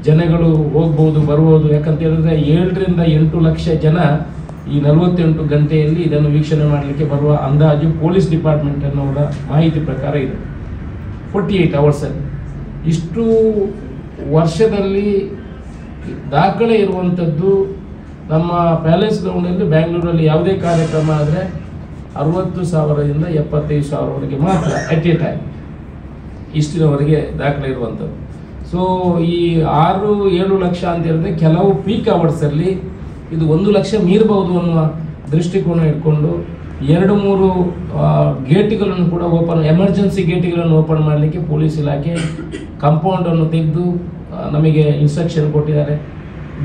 ಜನಗಳು ಹೋಗ್ಬೋದು ಬರ್ಬೋದು. ಯಾಕಂತ ಹೇಳಿದ್ರೆ 7 ರಿಂದ 8 ಲಕ್ಷ ಜನ ಈ 48 ಗಂಟೆಯಲ್ಲಿ ಇದನ್ನು ವೀಕ್ಷಣೆ ಮಾಡಲಿಕ್ಕೆ ಬರುವ ಅಂದಾಜು ಪೊಲೀಸ್ ಡಿಪಾರ್ಟ್ಮೆಂಟ್ ಅನ್ನೋರ ಮಾಹಿತಿ ಪ್ರಕಾರ ಇದೆ. 48 ಅವರ್ಸಲ್ಲಿ ಇಷ್ಟು ವರ್ಷದಲ್ಲಿ ದಾಖಲೆ ಇರುವಂಥದ್ದು. ನಮ್ಮ ಪ್ಯಾಲೇಸ್ ಗ್ರೌಂಡಲ್ಲಿ ಬ್ಯಾಂಗ್ಳೂರಲ್ಲಿ ಯಾವುದೇ ಕಾರ್ಯಕ್ರಮ ಆದರೆ 60,000ದಿಂದ 75,000ವರೆಗೆ ಮಾತ್ರ ಅಟ್ ಎ ಟೈಮ್ ಇಷ್ಟಿನವರೆಗೆ ದಾಖಲೆ ಇರುವಂಥದ್ದು. ಸೊ ಈ 6-7 ಲಕ್ಷ ಅಂತ ಹೇಳಿದ್ರೆ ಕೆಲವು ಪೀಕ್ ಅವರ್ಸಲ್ಲಿ ಇದು 1 ಲಕ್ಷ ಮೀರಬಹುದು ಅನ್ನುವ ದೃಷ್ಟಿಕೋನ ಇಟ್ಕೊಂಡು 2-3 ಗೇಟ್ಗಳನ್ನು ಕೂಡ ಎಮರ್ಜೆನ್ಸಿ ಗೇಟ್ಗಳನ್ನು ಓಪನ್ ಮಾಡಲಿಕ್ಕೆ ಪೊಲೀಸ್ ಇಲಾಖೆ ಕಾಂಪೌಂಡನ್ನು ತೆಗೆದು ನಮಗೆ ಇನ್ಸ್ಟ್ರಕ್ಷನ್ ಕೊಟ್ಟಿದ್ದಾರೆ.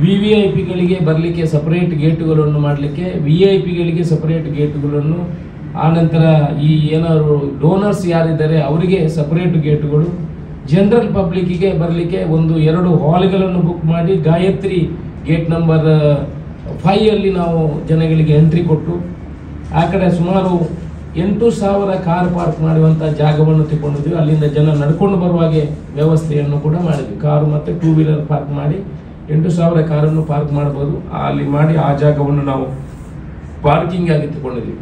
VVIPಗಳಿಗೆ ಬರಲಿಕ್ಕೆ ಸಪರೇಟ್ ಗೇಟುಗಳನ್ನು ಮಾಡಲಿಕ್ಕೆ, VIPಗಳಿಗೆ ಸಪರೇಟ್ ಗೇಟುಗಳನ್ನು, ಆನಂತರ ಈ ಏನಾದ್ರು ಡೋನರ್ಸ್ ಯಾರಿದ್ದಾರೆ ಅವರಿಗೆ ಸಪರೇಟ್ ಗೇಟುಗಳು, ಜನರಲ್ ಪಬ್ಲಿಕ್ಕಿಗೆ ಬರಲಿಕ್ಕೆ 1-2 ಹಾಲ್ಗಳನ್ನು ಬುಕ್ ಮಾಡಿ ಗಾಯತ್ರಿ ಗೇಟ್ ನಂಬರ್ 5 ನಾವು ಜನಗಳಿಗೆ ಎಂಟ್ರಿ ಕೊಟ್ಟು, ಆ ಕಡೆ ಸುಮಾರು 8,000 ಕಾರ್ ಪಾರ್ಕ್ ಮಾಡುವಂಥ ಜಾಗವನ್ನು ತಗೊಂಡಿದ್ವಿ. ಅಲ್ಲಿಂದ ಜನ ನಡ್ಕೊಂಡು ಬರುವ ಹಾಗೆ ವ್ಯವಸ್ಥೆಯನ್ನು ಕೂಡ ಮಾಡಿದ್ವಿ. ಕಾರು ಮತ್ತು 2 ವೀಲರ್ ಪಾರ್ಕ್ ಮಾಡಿ 8,000 ಕಾರನ್ನು ಪಾರ್ಕ್ ಮಾಡ್ಬೋದು. ಅಲ್ಲಿ ಮಾಡಿ ಆ ಜಾಗವನ್ನು ನಾವು ಪಾರ್ಕಿಂಗ್ ಆಗಿ ತಗೊಂಡಿದ್ವಿ.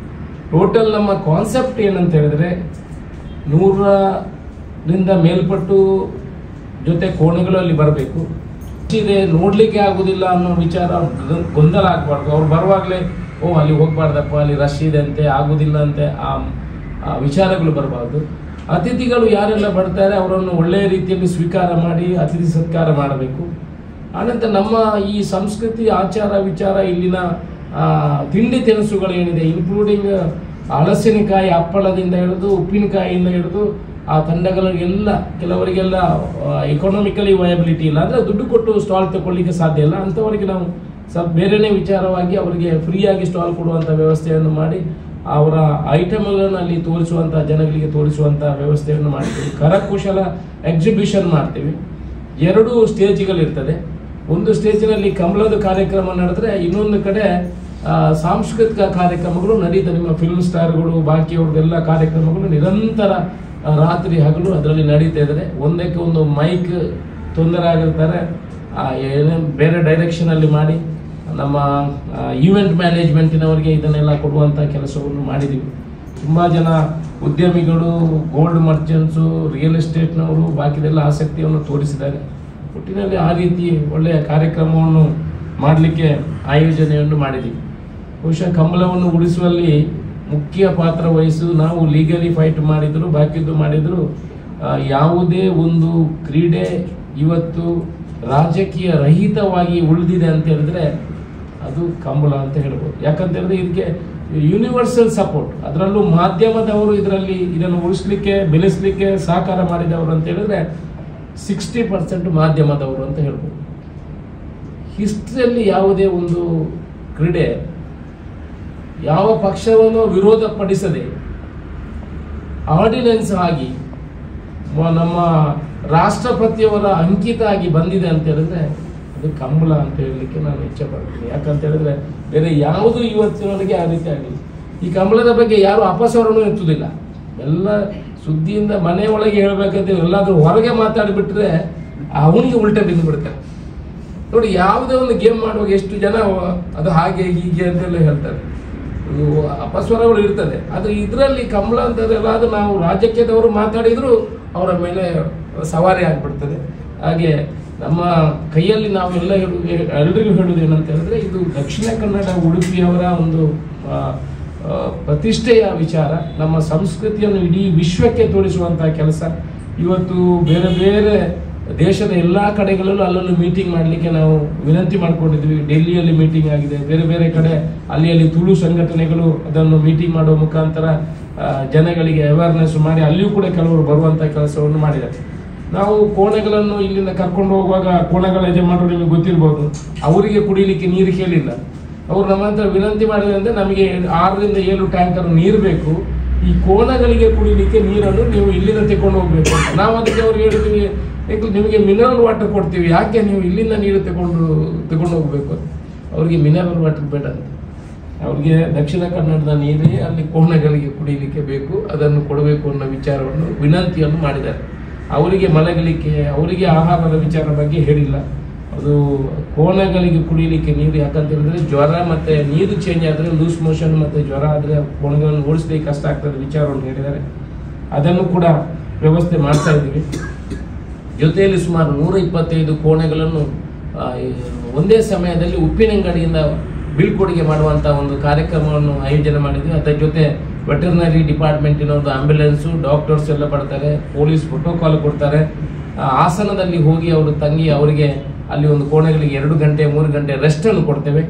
ಟೋಟಲ್ ನಮ್ಮ ಕಾನ್ಸೆಪ್ಟ್ ಏನಂತ ಹೇಳಿದ್ರೆ 100ರಿಂದ ಮೇಲ್ಪಟ್ಟು ಜೊತೆ ಕೋಣೆಗಳು ಅಲ್ಲಿ ಬರಬೇಕು. ಇದೆ ನೋಡ್ಲಿಕ್ಕೆ ಆಗುದಿಲ್ಲ ಅನ್ನೋ ವಿಚಾರ ಗೊಂದಲ ಆಗಬಾರ್ದು. ಅವ್ರು ಬರುವಾಗಲೇ ಅಲ್ಲಿ ಹೋಗ್ಬಾರ್ದಪ್ಪ, ಅಲ್ಲಿ ರಶ್ ಇದೆ ಅಂತೆ, ಆಗುದಿಲ್ಲ ಅಂತೆ, ಆ ವಿಚಾರಗಳು ಬರಬಾರ್ದು. ಅತಿಥಿಗಳು ಯಾರೆಲ್ಲ ಬರ್ತಾರೆ ಅವರನ್ನು ಒಳ್ಳೆಯ ರೀತಿಯಲ್ಲಿ ಸ್ವೀಕಾರ ಮಾಡಿ ಅತಿಥಿ ಸತ್ಕಾರ ಮಾಡಬೇಕು. ಆನಂತರ ನಮ್ಮ ಈ ಸಂಸ್ಕೃತಿ ಆಚಾರ ವಿಚಾರ ಇಲ್ಲಿನ ತಿಂಡಿ ತಿನಿಸುಗಳು ಏನಿದೆ, ಇನ್ಕ್ಲೂಡಿಂಗ್ ಹಲಸಿನಕಾಯಿ ಹಪ್ಪಳದಿಂದ ಹಿಡಿದು ಉಪ್ಪಿನಕಾಯಿಯಿಂದ ಹಿಡಿದು ಆ ತಂಡಗಳಿಗೆಲ್ಲ ಕೆಲವರಿಗೆಲ್ಲ ಎಕಾನಮಿಕಲಿ ವಯಬಿಲಿಟಿ ಇಲ್ಲ, ಅಂದರೆ ದುಡ್ಡು ಕೊಟ್ಟು ಸ್ಟಾಲ್ ತಗೊಳ್ಳಿಕ್ಕೆ ಸಾಧ್ಯ ಇಲ್ಲ, ಅಂಥವರಿಗೆ ನಾವು ಬೇರೆಯೇ ವಿಚಾರವಾಗಿ ಅವರಿಗೆ ಫ್ರೀಯಾಗಿ ಸ್ಟಾಲ್ ಕೊಡುವಂಥ ವ್ಯವಸ್ಥೆಯನ್ನು ಮಾಡಿ ಅವರ ಐಟಮ್ಗಳನ್ನು ಅಲ್ಲಿ ತೋರಿಸುವಂಥ ಜನಗಳಿಗೆ ತೋರಿಸುವಂಥ ವ್ಯವಸ್ಥೆಯನ್ನು ಮಾಡ್ತೀವಿ. ಕರಕುಶಲ ಎಕ್ಸಿಬಿಷನ್ ಮಾಡ್ತೀವಿ. 2 ಸ್ಟೇಜ್ಗಳಿರ್ತದೆ. ಒಂದು ಸ್ಟೇಜಿನಲ್ಲಿ ಕಮಲದ ಕಾರ್ಯಕ್ರಮ ನಡೆದ್ರೆ ಇನ್ನೊಂದು ಕಡೆ ಸಾಂಸ್ಕೃತಿಕ ಕಾರ್ಯಕ್ರಮಗಳು ನಡೀತದೆ. ನಿಮ್ಮ ಫಿಲ್ಮ್ ಸ್ಟಾರ್ಗಳು ಬಾಕಿ ಅವ್ರದ್ದೆಲ್ಲ ಕಾರ್ಯಕ್ರಮಗಳು ನಿರಂತರ ರಾತ್ರಿ ಹಗಲು ಅದರಲ್ಲಿ ನಡೀತಾ ಇದ್ದಾರೆ. ಒಂದಕ್ಕೆ ಒಂದು ಮೈಕ್ ತೊಂದರೆ ಆಗಿರ್ತಾರೆ, ಏನೇನು ಬೇರೆ ಡೈರೆಕ್ಷನಲ್ಲಿ ಮಾಡಿ ನಮ್ಮ ಈವೆಂಟ್ ಮ್ಯಾನೇಜ್ಮೆಂಟಿನವರಿಗೆ ಇದನ್ನೆಲ್ಲ ಕೊಡುವಂಥ ಕೆಲಸವನ್ನು ಮಾಡಿದ್ದೀವಿ. ತುಂಬ ಜನ ಉದ್ಯಮಿಗಳು, ಗೋಲ್ಡ್ ಮರ್ಚೆಂಟ್ಸು, ರಿಯಲ್ ಎಸ್ಟೇಟ್ನವರು ಬಾಕಿದೆಲ್ಲ ಆಸಕ್ತಿಯನ್ನು ತೋರಿಸಿದ್ದಾರೆ. ಒಟ್ಟಿನಲ್ಲಿ ಆ ರೀತಿ ಒಳ್ಳೆಯ ಕಾರ್ಯಕ್ರಮವನ್ನು ಮಾಡಲಿಕ್ಕೆ ಆಯೋಜನೆಯನ್ನು ಮಾಡಿದ್ದೀವಿ. ಬಹುಶಃ ಕಮಲವನ್ನು ಉಳಿಸುವಲ್ಲಿ ಮುಖ್ಯ ಪಾತ್ರ ವಹಿಸು ನಾವು ಲೀಗಲಿ ಫೈಟ್ ಮಾಡಿದ್ರು, ಬಾಕಿದ್ದು ಮಾಡಿದ್ರು. ಯಾವುದೇ ಒಂದು ಕ್ರೀಡೆ ಇವತ್ತು ರಾಜಕೀಯ ರಹಿತವಾಗಿ ಉಳಿದಿದೆ ಅಂತ ಹೇಳಿದ್ರೆ ಅದು ಕಮಲ ಅಂತ ಹೇಳ್ಬೋದು. ಯಾಕಂತ ಹೇಳಿದ್ರೆ ಇದಕ್ಕೆ ಯೂನಿವರ್ಸಲ್ ಸಪೋರ್ಟ್, ಅದರಲ್ಲೂ ಮಾಧ್ಯಮದವರು ಇದನ್ನು ಉಳಿಸ್ಲಿಕ್ಕೆ ಬೆಳೆಸಲಿಕ್ಕೆ ಸಹಕಾರ ಮಾಡಿದವರು ಅಂತ ಹೇಳಿದ್ರೆ 60% ಮಾಧ್ಯಮದವರು ಅಂತ ಹೇಳ್ಬೋದು. ಹಿಸ್ಟ್ರಿಯಲ್ಲಿ ಯಾವುದೇ ಒಂದು ಕ್ರೀಡೆ ಯಾವ ಪಕ್ಷವನ್ನು ವಿರೋಧ ಪಡಿಸದೆ ಆರ್ಡಿನೆನ್ಸ್ ಆಗಿ ನಮ್ಮ ರಾಷ್ಟ್ರಪತಿಯವರ ಅಂಕಿತ ಆಗಿ ಬಂದಿದೆ ಅಂತ ಹೇಳಿದ್ರೆ ಅದು ಕಮಲ ಅಂತ ಹೇಳಲಿಕ್ಕೆ ನಾನು ಇಚ್ಛೆ ಪಡ್ತೀನಿ. ಯಾಕಂತ ಹೇಳಿದ್ರೆ ಬೇರೆ ಯಾವುದು ಇವತ್ತಿನವರೆಗೆ ಆ ರೀತಿ ಆಗಲಿ. ಈ ಕಮಲದ ಬಗ್ಗೆ ಯಾರು ಅಪಸ್ವರನೂ ಎತ್ತುವುದಿಲ್ಲ. ಎಲ್ಲ ಸುದ್ದಿಯಿಂದ ಮನೆ ಒಳಗೆ ಹೇಳ್ಬೇಕಂತ ಎಲ್ಲಾದ್ರೂ ಹೊರಗೆ ಮಾತಾಡಿಬಿಟ್ರೆ ಅವನಿಗೆ ಉಲ್ಟೆ ಬಿದ್ದು ಬಿಡ್ತಾರೆ. ನೋಡಿ, ಯಾವುದೇ ಒಂದು ಗೇಮ್ ಮಾಡುವಾಗ ಎಷ್ಟು ಜನ ಅದು ಹಾಗೆ ಹೀಗೆ ಅಂತೆಲ್ಲ ಹೇಳ್ತಾರೆ, ಅಪಸ್ವರಗಳು ಇರ್ತದೆ. ಆದರೆ ಇದರಲ್ಲಿ ಕಮಲ ಅಂತಂದ್ರೆ ಎಲ್ಲಾದ್ರೂ ನಾವು ರಾಜಕೀಯದವರು ಮಾತಾಡಿದ್ರು ಅವರ ಮೇಲೆ ಸವಾರಿ ಆಗಿಬಿಡ್ತದೆ. ಹಾಗೆ ನಮ್ಮ ಕೈಯಲ್ಲಿ ನಾವೆಲ್ಲ ಎಲ್ರಿಗೂ ಹೇಳುವುದು ಏನಂತ ಹೇಳಿದ್ರೆ ಇದು ದಕ್ಷಿಣ ಕನ್ನಡ ಉಡುಪಿಯವರ ಒಂದು ಪ್ರತಿಷ್ಠೆಯ ವಿಚಾರ. ನಮ್ಮ ಸಂಸ್ಕೃತಿಯನ್ನು ಇಡೀ ವಿಶ್ವಕ್ಕೆ ತೋರಿಸುವಂತಹ ಕೆಲಸ. ಇವತ್ತು ಬೇರೆ ಬೇರೆ ದೇಶದ ಎಲ್ಲ ಕಡೆಗಳಲ್ಲೂ ಅಲ್ಲಲ್ಲಿ ಮೀಟಿಂಗ್ ಮಾಡಲಿಕ್ಕೆ ನಾವು ವಿನಂತಿ ಮಾಡಿಕೊಂಡಿದ್ವಿ. ಡೆಲ್ಲಿಯಲ್ಲಿ ಮೀಟಿಂಗ್ ಆಗಿದೆ, ಬೇರೆ ಬೇರೆ ಕಡೆ ಅಲ್ಲಿ ತುಳು ಸಂಘಟನೆಗಳು ಅದನ್ನು ಮೀಟಿಂಗ್ ಮಾಡುವ ಮುಖಾಂತರ ಜನಗಳಿಗೆ ಅವೇರ್ನೆಸ್ ಮಾಡಿ ಅಲ್ಲಿಯೂ ಕೂಡ ಕೆಲವರು ಬರುವಂಥ ಕೆಲಸವನ್ನು ಮಾಡಿದ್ದಾರೆ. ನಾವು ಕೋಣೆಗಳನ್ನು ಇಲ್ಲಿಂದ ಕರ್ಕೊಂಡು ಹೋಗುವಾಗ ಕೋಣೆಗಳ ಯಜಮಾನರು ನಿಮಗೆ ಗೊತ್ತಿರ್ಬೋದು, ಅವರಿಗೆ ಕುಡಿಲಿಕ್ಕೆ ನೀರು ಕೇಳಿಲ್ಲ. ಅವರು ನಮ್ಮ ಹತ್ರ ವಿನಂತಿ ಮಾಡಿದ್ರೆ ಅಂದರೆ ನಮಗೆ 6 ರಿಂದ 7 ಟ್ಯಾಂಕರ್ ನೀರು ಬೇಕು, ಈ ಕೋಣಗಳಿಗೆ ಕುಡಿಲಿಕ್ಕೆ ನೀರನ್ನು ನೀವು ಇಲ್ಲಿಂದ ತಗೊಂಡು ಹೋಗ್ಬೇಕು ಅಂತ. ನಾವು ಅದಕ್ಕೆ ಅವ್ರಿಗೆ ಹೇಳಿದ್ವಿ, ನಿಮಗೆ ಮಿನರಲ್ ವಾಟರ್ ಕೊಡ್ತೀವಿ, ಯಾಕೆ ನೀವು ಇಲ್ಲಿಂದ ನೀರು ತಗೊಂಡು ಹೋಗ್ಬೇಕು ಅಂತ. ಅವರಿಗೆ ಮಿನರಲ್ ವಾಟರ್ ಬೇಡ ಅಂತ, ಅವ್ರಿಗೆ ದಕ್ಷಿಣ ಕನ್ನಡದ ನೀರೇ ಅಲ್ಲಿ ಕೋಣಗಳಿಗೆ ಕುಡಿಲಿಕ್ಕೆ ಬೇಕು, ಅದನ್ನು ಕೊಡಬೇಕು ಅನ್ನೋ ವಿಚಾರವನ್ನು ವಿನಂತಿಯನ್ನು ಮಾಡಿದ್ದಾರೆ. ಅವರಿಗೆ ಮಲಗಲಿಕ್ಕೆ, ಅವರಿಗೆ ಆಹಾರದ ವಿಚಾರ ಬಗ್ಗೆ ಹೇಳಿಲ್ಲ. ಅದು ಕೋಣಗಳಿಗೆ ಕುಡಿಯಲಿಕ್ಕೆ ನೀರು, ಯಾಕಂತ ಹೇಳಿದ್ರೆ ಜ್ವರ ಮತ್ತು ನೀರು ಚೇಂಜ್ ಆದರೆ ಲೂಸ್ ಮೋಷನ್ ಮತ್ತು ಜ್ವರ ಆದರೆ ಕೋಣೆಗಳನ್ನು ಓಡಿಸ್ಲಿಕ್ಕೆ ಕಷ್ಟ ಆಗ್ತದೆ ವಿಚಾರವನ್ನು ಹೇಳಿದ್ದಾರೆ. ಅದನ್ನು ಕೂಡ ವ್ಯವಸ್ಥೆ ಮಾಡ್ತಾ ಇದ್ದೀವಿ. ಜೊತೆಯಲ್ಲಿ ಸುಮಾರು 125 ಕೋಣೆಗಳನ್ನು ಒಂದೇ ಸಮಯದಲ್ಲಿ ಉಪ್ಪಿನಂಗಡಿಯಿಂದ ಬೀಳ್ಕೊಡುಗೆ ಮಾಡುವಂಥ ಒಂದು ಕಾರ್ಯಕ್ರಮವನ್ನು ಆಯೋಜನೆ ಮಾಡಿದ್ವಿ. ಅದರ ಜೊತೆ ವೆಟರ್ನರಿ ಡಿಪಾರ್ಟ್ಮೆಂಟಿನ ಒಂದು ಆಂಬ್ಯುಲೆನ್ಸು, ಡಾಕ್ಟರ್ಸ್ ಎಲ್ಲ ಬರ್ತಾರೆ, ಪೊಲೀಸ್ ಪ್ರೋಟೋಕಾಲ್ ಕೊಡ್ತಾರೆ. ಹಾಸನದಲ್ಲಿ ಹೋಗಿ ಅವರು ತಂಗಿ ಅವರಿಗೆ ಅಲ್ಲಿ ಒಂದು ಕೋಣೆಗಳಿಗೆ 2 ಗಂಟೆ 3 ಗಂಟೆ ರೆಸ್ಟನ್ನು ಕೊಡ್ತೇವೆ.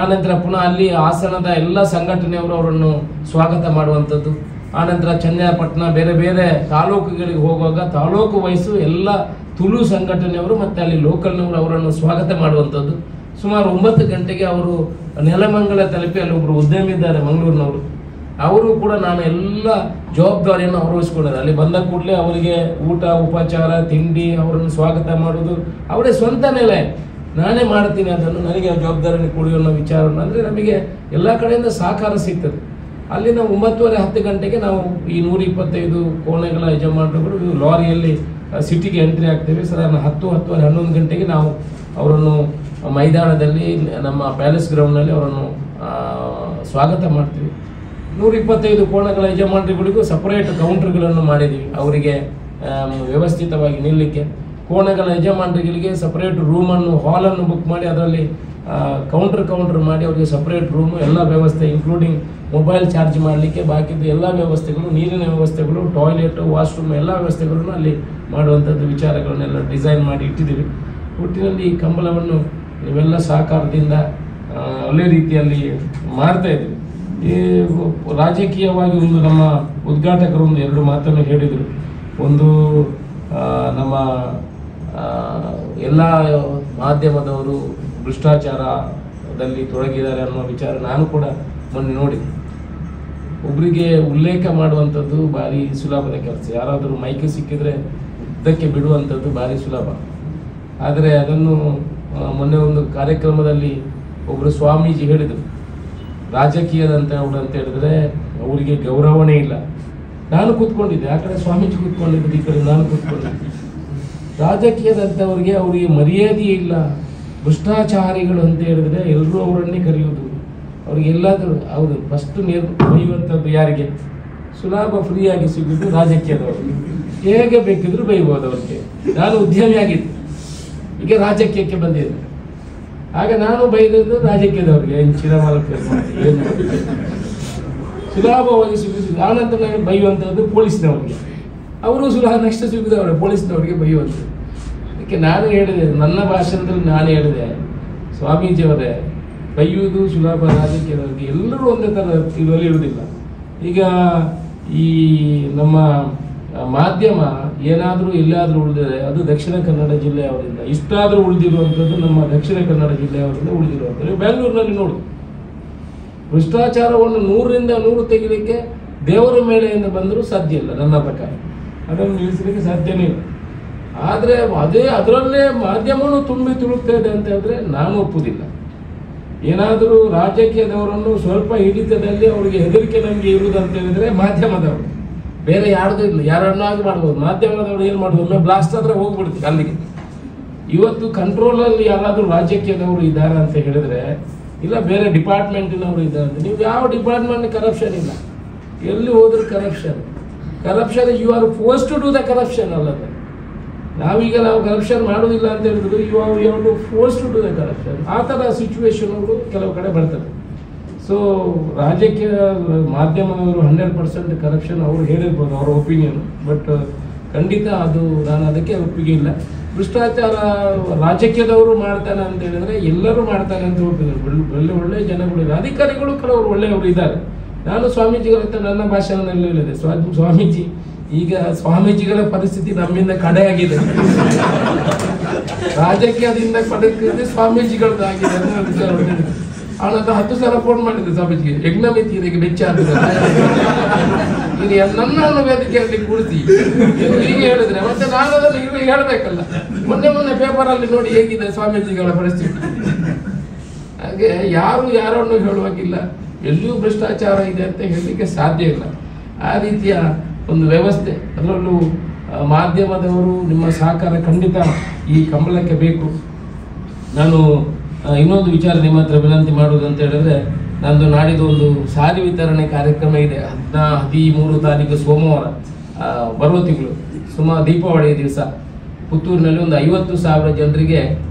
ಆನಂತರ ಪುನಃ ಅಲ್ಲಿ ಹಾಸನದ ಎಲ್ಲ ಸಂಘಟನೆಯವರು ಅವರನ್ನು ಸ್ವಾಗತ ಮಾಡುವಂಥದ್ದು. ಆನಂತರ ಚನ್ನಪಟ್ಟಣ ಬೇರೆ ಬೇರೆ ತಾಲೂಕುಗಳಿಗೆ ಹೋಗುವಾಗ ತಾಲೂಕು ವಯಸ್ಸು ಎಲ್ಲ ತುಳು ಸಂಘಟನೆಯವರು ಮತ್ತು ಅಲ್ಲಿ ಲೋಕಲ್ನವರು ಅವರನ್ನು ಸ್ವಾಗತ ಮಾಡುವಂಥದ್ದು. ಸುಮಾರು 9 ಗಂಟೆಗೆ ಅವರು ನೆಲಮಂಗಲ ತಲುಪಿ ಅಲ್ಲಿ ಒಬ್ಬರು ಉದ್ಯಮಿ ಇದ್ದಾರೆ ಮಂಗಳೂರಿನವರು, ಅವರು ಕೂಡ ನಾನು ಎಲ್ಲ ಜವಾಬ್ದಾರಿಯನ್ನು ವಹಿಸ್ಕೊಂಡಿದ್ದಾರೆ. ಅಲ್ಲಿ ಬಂದ ಕೂಡಲೇ ಅವರಿಗೆ ಊಟ ಉಪಚಾರ ತಿಂಡಿ ಅವರನ್ನು ಸ್ವಾಗತ ಮಾಡೋದು ಅವರೇ ಸ್ವಂತ ನೆಲೆ, ನಾನೇ ಮಾಡ್ತೀನಿ ಅದನ್ನು, ನನಗೆ ಜವಾಬ್ದಾರಿಯನ್ನು ಕೊಡಿ ಅನ್ನೋ ವಿಚಾರವನ್ನು ಅಂದರೆ ನಮಗೆ ಎಲ್ಲ ಕಡೆಯಿಂದ ಸಹಕಾರ ಸಿಗ್ತದೆ. ಅಲ್ಲಿ ನಾವು 9:30-10 ಗಂಟೆಗೆ ನಾವು ಈ 125 ಕೋಣೆಗಳ ಯಜಮಾನರುಗಳು ಲಾರಿಯಲ್ಲಿ ಸಿಟಿಗೆ ಎಂಟ್ರಿ ಆಗ್ತೇವೆ. ಸರ್ 10-11 ಗಂಟೆಗೆ ನಾವು ಅವರನ್ನು ಮೈದಾನದಲ್ಲಿ ನಮ್ಮ ಪ್ಯಾಲೇಸ್ ಗ್ರೌಂಡ್ನಲ್ಲಿ ಅವರನ್ನು ಸ್ವಾಗತ ಮಾಡ್ತೀವಿ. 125 ಕೋಣೆಗಳ ಯಜಮಾನರುಗಳಿಗೂ ಸಪರೇಟ್ ಕೌಂಟರ್ಗಳನ್ನು ಮಾಡಿದ್ದೀವಿ ಅವರಿಗೆ ವ್ಯವಸ್ಥಿತವಾಗಿ ನಿಲ್ಲಲಿಕ್ಕೆ. ಕೋಣೆಗಳ ಯಜಮಾನರುಗಳಿಗೆ ಸಪರೇಟ್ ರೂಮನ್ನು ಹಾಲನ್ನು ಬುಕ್ ಮಾಡಿ ಅದರಲ್ಲಿ ಕೌಂಟರ್ ಮಾಡಿ ಅವರಿಗೆ ಸಪರೇಟ್ ರೂಮು ಎಲ್ಲ ವ್ಯವಸ್ಥೆ ಇನ್ಕ್ಲೂಡಿಂಗ್ ಮೊಬೈಲ್ ಚಾರ್ಜ್ ಮಾಡಲಿಕ್ಕೆ ಬಾಕಿದ್ದು ಎಲ್ಲ ವ್ಯವಸ್ಥೆಗಳು, ನೀರಿನ ವ್ಯವಸ್ಥೆಗಳು, ಟಾಯ್ಲೆಟು, ವಾಶ್ರೂಮ್ ಎಲ್ಲ ವ್ಯವಸ್ಥೆಗಳನ್ನು ಅಲ್ಲಿ ಮಾಡುವಂಥದ್ದು ವಿಚಾರಗಳನ್ನೆಲ್ಲ ಡಿಸೈನ್ ಮಾಡಿ ಇಟ್ಟಿದ್ದೀವಿ. ಒಟ್ಟಿನಲ್ಲಿ ಈ ಕಂಬಳವನ್ನು ನೀವೆಲ್ಲ ಸಹಕಾರದಿಂದ ಒಳ್ಳೆ ರೀತಿಯಲ್ಲಿ ಮಾಡ್ತಾಯಿದ್ದೀವಿ. ಈ ರಾಜಕೀಯವಾಗಿ ಒಂದು ನಮ್ಮ ಉದ್ಘಾಟಕರು ಒಂದು 2 ಮಾತನ್ನು ಹೇಳಿದರು. ಒಂದು ನಮ್ಮ ಎಲ್ಲ ಮಾಧ್ಯಮದವರು ಭ್ರಷ್ಟಾಚಾರದಲ್ಲಿ ತೊಡಗಿದ್ದಾರೆ ಅನ್ನೋ ವಿಚಾರ ನಾನು ಕೂಡ ಮೊನ್ನೆ ನೋಡಿದೆ. ಒಬ್ಬರಿಗೆ ಉಲ್ಲೇಖ ಮಾಡುವಂಥದ್ದು ಭಾರಿ ಸುಲಭದ ಕೆಲಸ, ಯಾರಾದರೂ ಮೈಕ್ ಸಿಕ್ಕಿದ್ರೆ ಉದ್ದಕ್ಕೆ ಬಿಡುವಂಥದ್ದು ಭಾರಿ ಸುಲಭ. ಆದರೆ ಅದನ್ನು ಮೊನ್ನೆ ಒಂದು ಕಾರ್ಯಕ್ರಮದಲ್ಲಿ ಒಬ್ಬರು ಸ್ವಾಮೀಜಿ ಹೇಳಿದರು, ರಾಜಕೀಯದಂತ ಅವರು ಅಂತ ಹೇಳಿದ್ರೆ ಅವರಿಗೆ ಗೌರವನೇ ಇಲ್ಲ. ನಾನು ಕೂತ್ಕೊಂಡಿದ್ದೆ, ಆ ಕಡೆ ಸ್ವಾಮೀಜಿ ಕೂತ್ಕೊಂಡಿದ್ದು, ಈ ಕಡೆ ನಾನು ಕೂತ್ಕೊಂಡಿದ್ದೆ. ರಾಜಕೀಯದಂಥವ್ರಿಗೆ ಅವರಿಗೆ ಮರ್ಯಾದೆಯೇ ಇಲ್ಲ, ಭ್ರಷ್ಟಾಚಾರಿಗಳು ಅಂತ ಹೇಳಿದ್ರೆ ಎಲ್ಲರೂ ಅವರನ್ನೇ ಕರೆಯುವುದು. ಅವ್ರಿಗೆಲ್ಲಾದರೂ ಅವರು ಫಸ್ಟ್ ಬೈಯುವಂಥದ್ದು ಯಾರಿಗೆ? ಸುಲಭ ಫ್ರೀಯಾಗಿ ಸಿಗುವುದು ರಾಜಕೀಯದವ್ರಿಗೆ, ಹೇಗೆ ಬೇಕಿದ್ರು ಬೈಬೋದು ಅವ್ರಿಗೆ. ನಾನು ಉದ್ಯಮಿ ಆಗಿದ್ದೆ, ಈಗ ರಾಜಕೀಯಕ್ಕೆ ಬಂದಿದ್ದೆ, ಆಗ ನಾನು ಬೈದದ್ದು ರಾಜಕೀಯದವ್ರಿಗೆ, ಹೆಂಚಿನ ಮಾಲಕ್ಕೆ ಏನು ಸುಲಭವಾಗಿ ಸಿಗುವುದು. ಆನಂತರ ನನಗೆ ಬೈಯುವಂಥದ್ದು ಪೊಲೀಸ್ನವ್ರಿಗೆ, ಅವರು ಸುಲಭ ನೆಕ್ಸ್ಟ್ ಸಿಗುದವ್ರೆ ಪೊಲೀಸ್ನವ್ರಿಗೆ ಬೈಯುವಂಥದ್ದು. ಅದಕ್ಕೆ ನಾನು ಹೇಳಿದೆ, ನನ್ನ ಭಾಷಣದಲ್ಲಿ ನಾನು ಹೇಳಿದೆ, ಸ್ವಾಮೀಜಿಯವರೇ ಬೈಯುವುದು ಸುಲಭ, ರಾಜಕೀಯದವ್ರಿಗೆ ಎಲ್ಲರೂ ಒಂದೇ ಥರ ಇದರಲ್ಲಿ ಇರುವುದಿಲ್ಲ. ಈಗ ಈ ನಮ್ಮ ಮಾಧ್ಯಮ ಏನಾದರೂ ಎಲ್ಲಾದರೂ ಉಳಿದಿದೆ ಅದು ದಕ್ಷಿಣ ಕನ್ನಡ ಜಿಲ್ಲೆಯವರಿಂದ, ಇಷ್ಟಾದರೂ ಉಳಿದಿರುವಂಥದ್ದು ನಮ್ಮ ದಕ್ಷಿಣ ಕನ್ನಡ ಜಿಲ್ಲೆಯವರಿಂದ ಉಳಿದಿರುವಂಥದ್ದು. ಬೆಂಗಳೂರಿನಲ್ಲಿ ನೋಡಿ, ಭ್ರಷ್ಟಾಚಾರವನ್ನು 100ರಿಂದ 100 ತೆಗಿಲಿಕ್ಕೆ ದೇವರ ಮೇಲೆಯಿಂದ ಬಂದರೂ ಸಾಧ್ಯ ಇಲ್ಲ ನನ್ನ ಪ್ರಕಾರ, ಅದನ್ನು ನಿಲ್ಲಿಸಲಿಕ್ಕೆ ಸಾಧ್ಯನೇ ಇಲ್ಲ. ಆದರೆ ಅದರಲ್ಲೇ ಮಾಧ್ಯಮವನ್ನು ತುಂಬಿ ತುಳುಕ್ತಾ ಇದೆ ಅಂತ ಹೇಳಿದ್ರೆ ನಾನು ಒಪ್ಪುವುದಿಲ್ಲ. ಏನಾದರೂ ರಾಜಕೀಯದವರನ್ನು ಸ್ವಲ್ಪ ಹಿಡಿತದಲ್ಲಿ ಅವರಿಗೆ ಹೆದರಿಕೆ ನಮಗೆ ಇರುವುದಂತ ಹೇಳಿದ್ರೆ ಮಾಧ್ಯಮದವರು, ಬೇರೆ ಯಾರ್ದು ಇಲ್ಲ, ಯಾರನ್ನಾಗಿ ಮಾಡ್ಬೋದು. ಮಾಧ್ಯಮದವರು ಏನು ಮಾಡ್ಬೋದು, ಒಮ್ಮೆ ಬ್ಲಾಸ್ಟ್ ಆದರೆ ಹೋಗ್ಬಿಡ್ತೀವಿ ಅಲ್ಲಿಗೆ. ಇವತ್ತು ಕಂಟ್ರೋಲಲ್ಲಿ ಯಾರಾದರೂ ರಾಜಕೀಯದವರು ಇದ್ದಾರೆ ಅಂತ ಹೇಳಿದ್ರೆ, ಇಲ್ಲ ಬೇರೆ ಡಿಪಾರ್ಟ್ಮೆಂಟಿನವರು ಇದ್ದಾರೆ ಅಂತ, ನೀವು ಯಾವ ಡಿಪಾರ್ಟ್ಮೆಂಟ್ ಕರಪ್ಷನ್ ಇಲ್ಲ, ಎಲ್ಲಿ ಹೋದ್ರೂ corruption you are force to do the corruption ಅಲ್ಲದೆ. ನಾವು ಕರಪ್ಷನ್ ಮಾಡೋದಿಲ್ಲ ಅಂತ ಹೇಳಿದ್ರು, you have to force to do the corruption. ಆ ಥರ ಸಿಚುವೇಶನ್ಗಳು ಕೆಲವು ಕಡೆ ಬರ್ತದೆ. ಸೊ ರಾಜಕೀಯ ಮಾಧ್ಯಮದವರು 100% ಕರಪ್ಷನ್ ಅವರು ಹೇಳಿರ್ಬೋದು ಅವರ ಒಪಿನಿಯನ್, ಬಟ್ ಖಂಡಿತ ಅದು ನಾನು ಅದಕ್ಕೆ ಒಪ್ಪಿಗೆ ಇಲ್ಲ. ಭ್ರಷ್ಟಾಚಾರ ರಾಜಕೀಯದವರು ಮಾಡ್ತಾನೆ ಅಂತ ಹೇಳಿದ್ರೆ ಎಲ್ಲರೂ ಮಾಡ್ತಾನೆ ಅಂತ ಒಳ್ಳೆ ಒಳ್ಳೆ ಜನಗಳಿದ್ದಾರೆ, ಅಧಿಕಾರಿಗಳು ಕೆಲವರು ಒಳ್ಳೆಯವರು ಇದ್ದಾರೆ. ನಾನು ಸ್ವಾಮೀಜಿಗಳ ಹತ್ರ ನನ್ನ ಭಾಷಣದಲ್ಲಿ ಹೇಳಿದೆ, ಸ್ವಾಮೀಜಿ ಈಗ ಸ್ವಾಮೀಜಿಗಳ ಪರಿಸ್ಥಿತಿ ನಮ್ಮಿಂದ ಕಡೆಯಾಗಿದೆ, ರಾಜಕೀಯದಿಂದ ಕಡೆಗಿದೆ ಸ್ವಾಮೀಜಿಗಳದ್ದಾಗಿದೆ ಅನ್ನೋ ವಿಚಾರ. ಅವನಂತ 10 ಸಲ ಫೋನ್ ಮಾಡಿದ್ದೆ ಸ್ವಾಮೀಜಿಗೆ, ಯಜ್ಞಮಿತಿ ಇದಕ್ಕೆ ಬೆಚ್ಚ ಆಗ್ತದೆ, ಈಗ ನನ್ನನ್ನು ವೇದಿಕೆಯಲ್ಲಿ ಕೂರಿಸಿ ಹೀಗೆ ಹೇಳಿದ್ರೆ ಮತ್ತೆ ನಾನು ಅದನ್ನು ಈಗ ಹೇಳ್ಬೇಕಲ್ಲ. ಮೊನ್ನೆ ಪೇಪರಲ್ಲಿ ನೋಡಿ ಹೇಗಿದೆ ಸ್ವಾಮೀಜಿಗಳ ಪರಿಸ್ಥಿತಿ. ಹಾಗೆ ಯಾರನ್ನು ಹೇಳುವಾಗಿಲ್ಲ, ಎಲ್ಲಿಯೂ ಭ್ರಷ್ಟಾಚಾರ ಇದೆ ಅಂತ ಹೇಳಲಿಕ್ಕೆ ಸಾಧ್ಯ ಇಲ್ಲ. ಆ ರೀತಿಯ ಒಂದು ವ್ಯವಸ್ಥೆ, ಅದರಲ್ಲೂ ಮಾಧ್ಯಮದವರು ನಿಮ್ಮ ಸಹಕಾರ ಖಂಡಿತ ಈ ಕಂಬಳಕ್ಕೆ ಬೇಕು. ನಾನು ಇನ್ನೊಂದು ವಿಚಾರ ನಿಮ್ಮ ಹತ್ರ ವಿನಂತಿ ಮಾಡುವುದು ಅಂತ ಹೇಳಿದ್ರೆ, ನಂದು ನಾಡಿದ್ದು ಒಂದು ಸಾರಿ ವಿತರಣೆ ಕಾರ್ಯಕ್ರಮ ಇದೆ 13 ತಾರೀಕು ಸೋಮವಾರ ಬರುವ ತಿಂಗಳು, ಸುಮಾರು ದೀಪಾವಳಿ ದಿವಸ ಪುತ್ತೂರಿನಲ್ಲಿ ಒಂದು 50,000 ಜನರಿಗೆ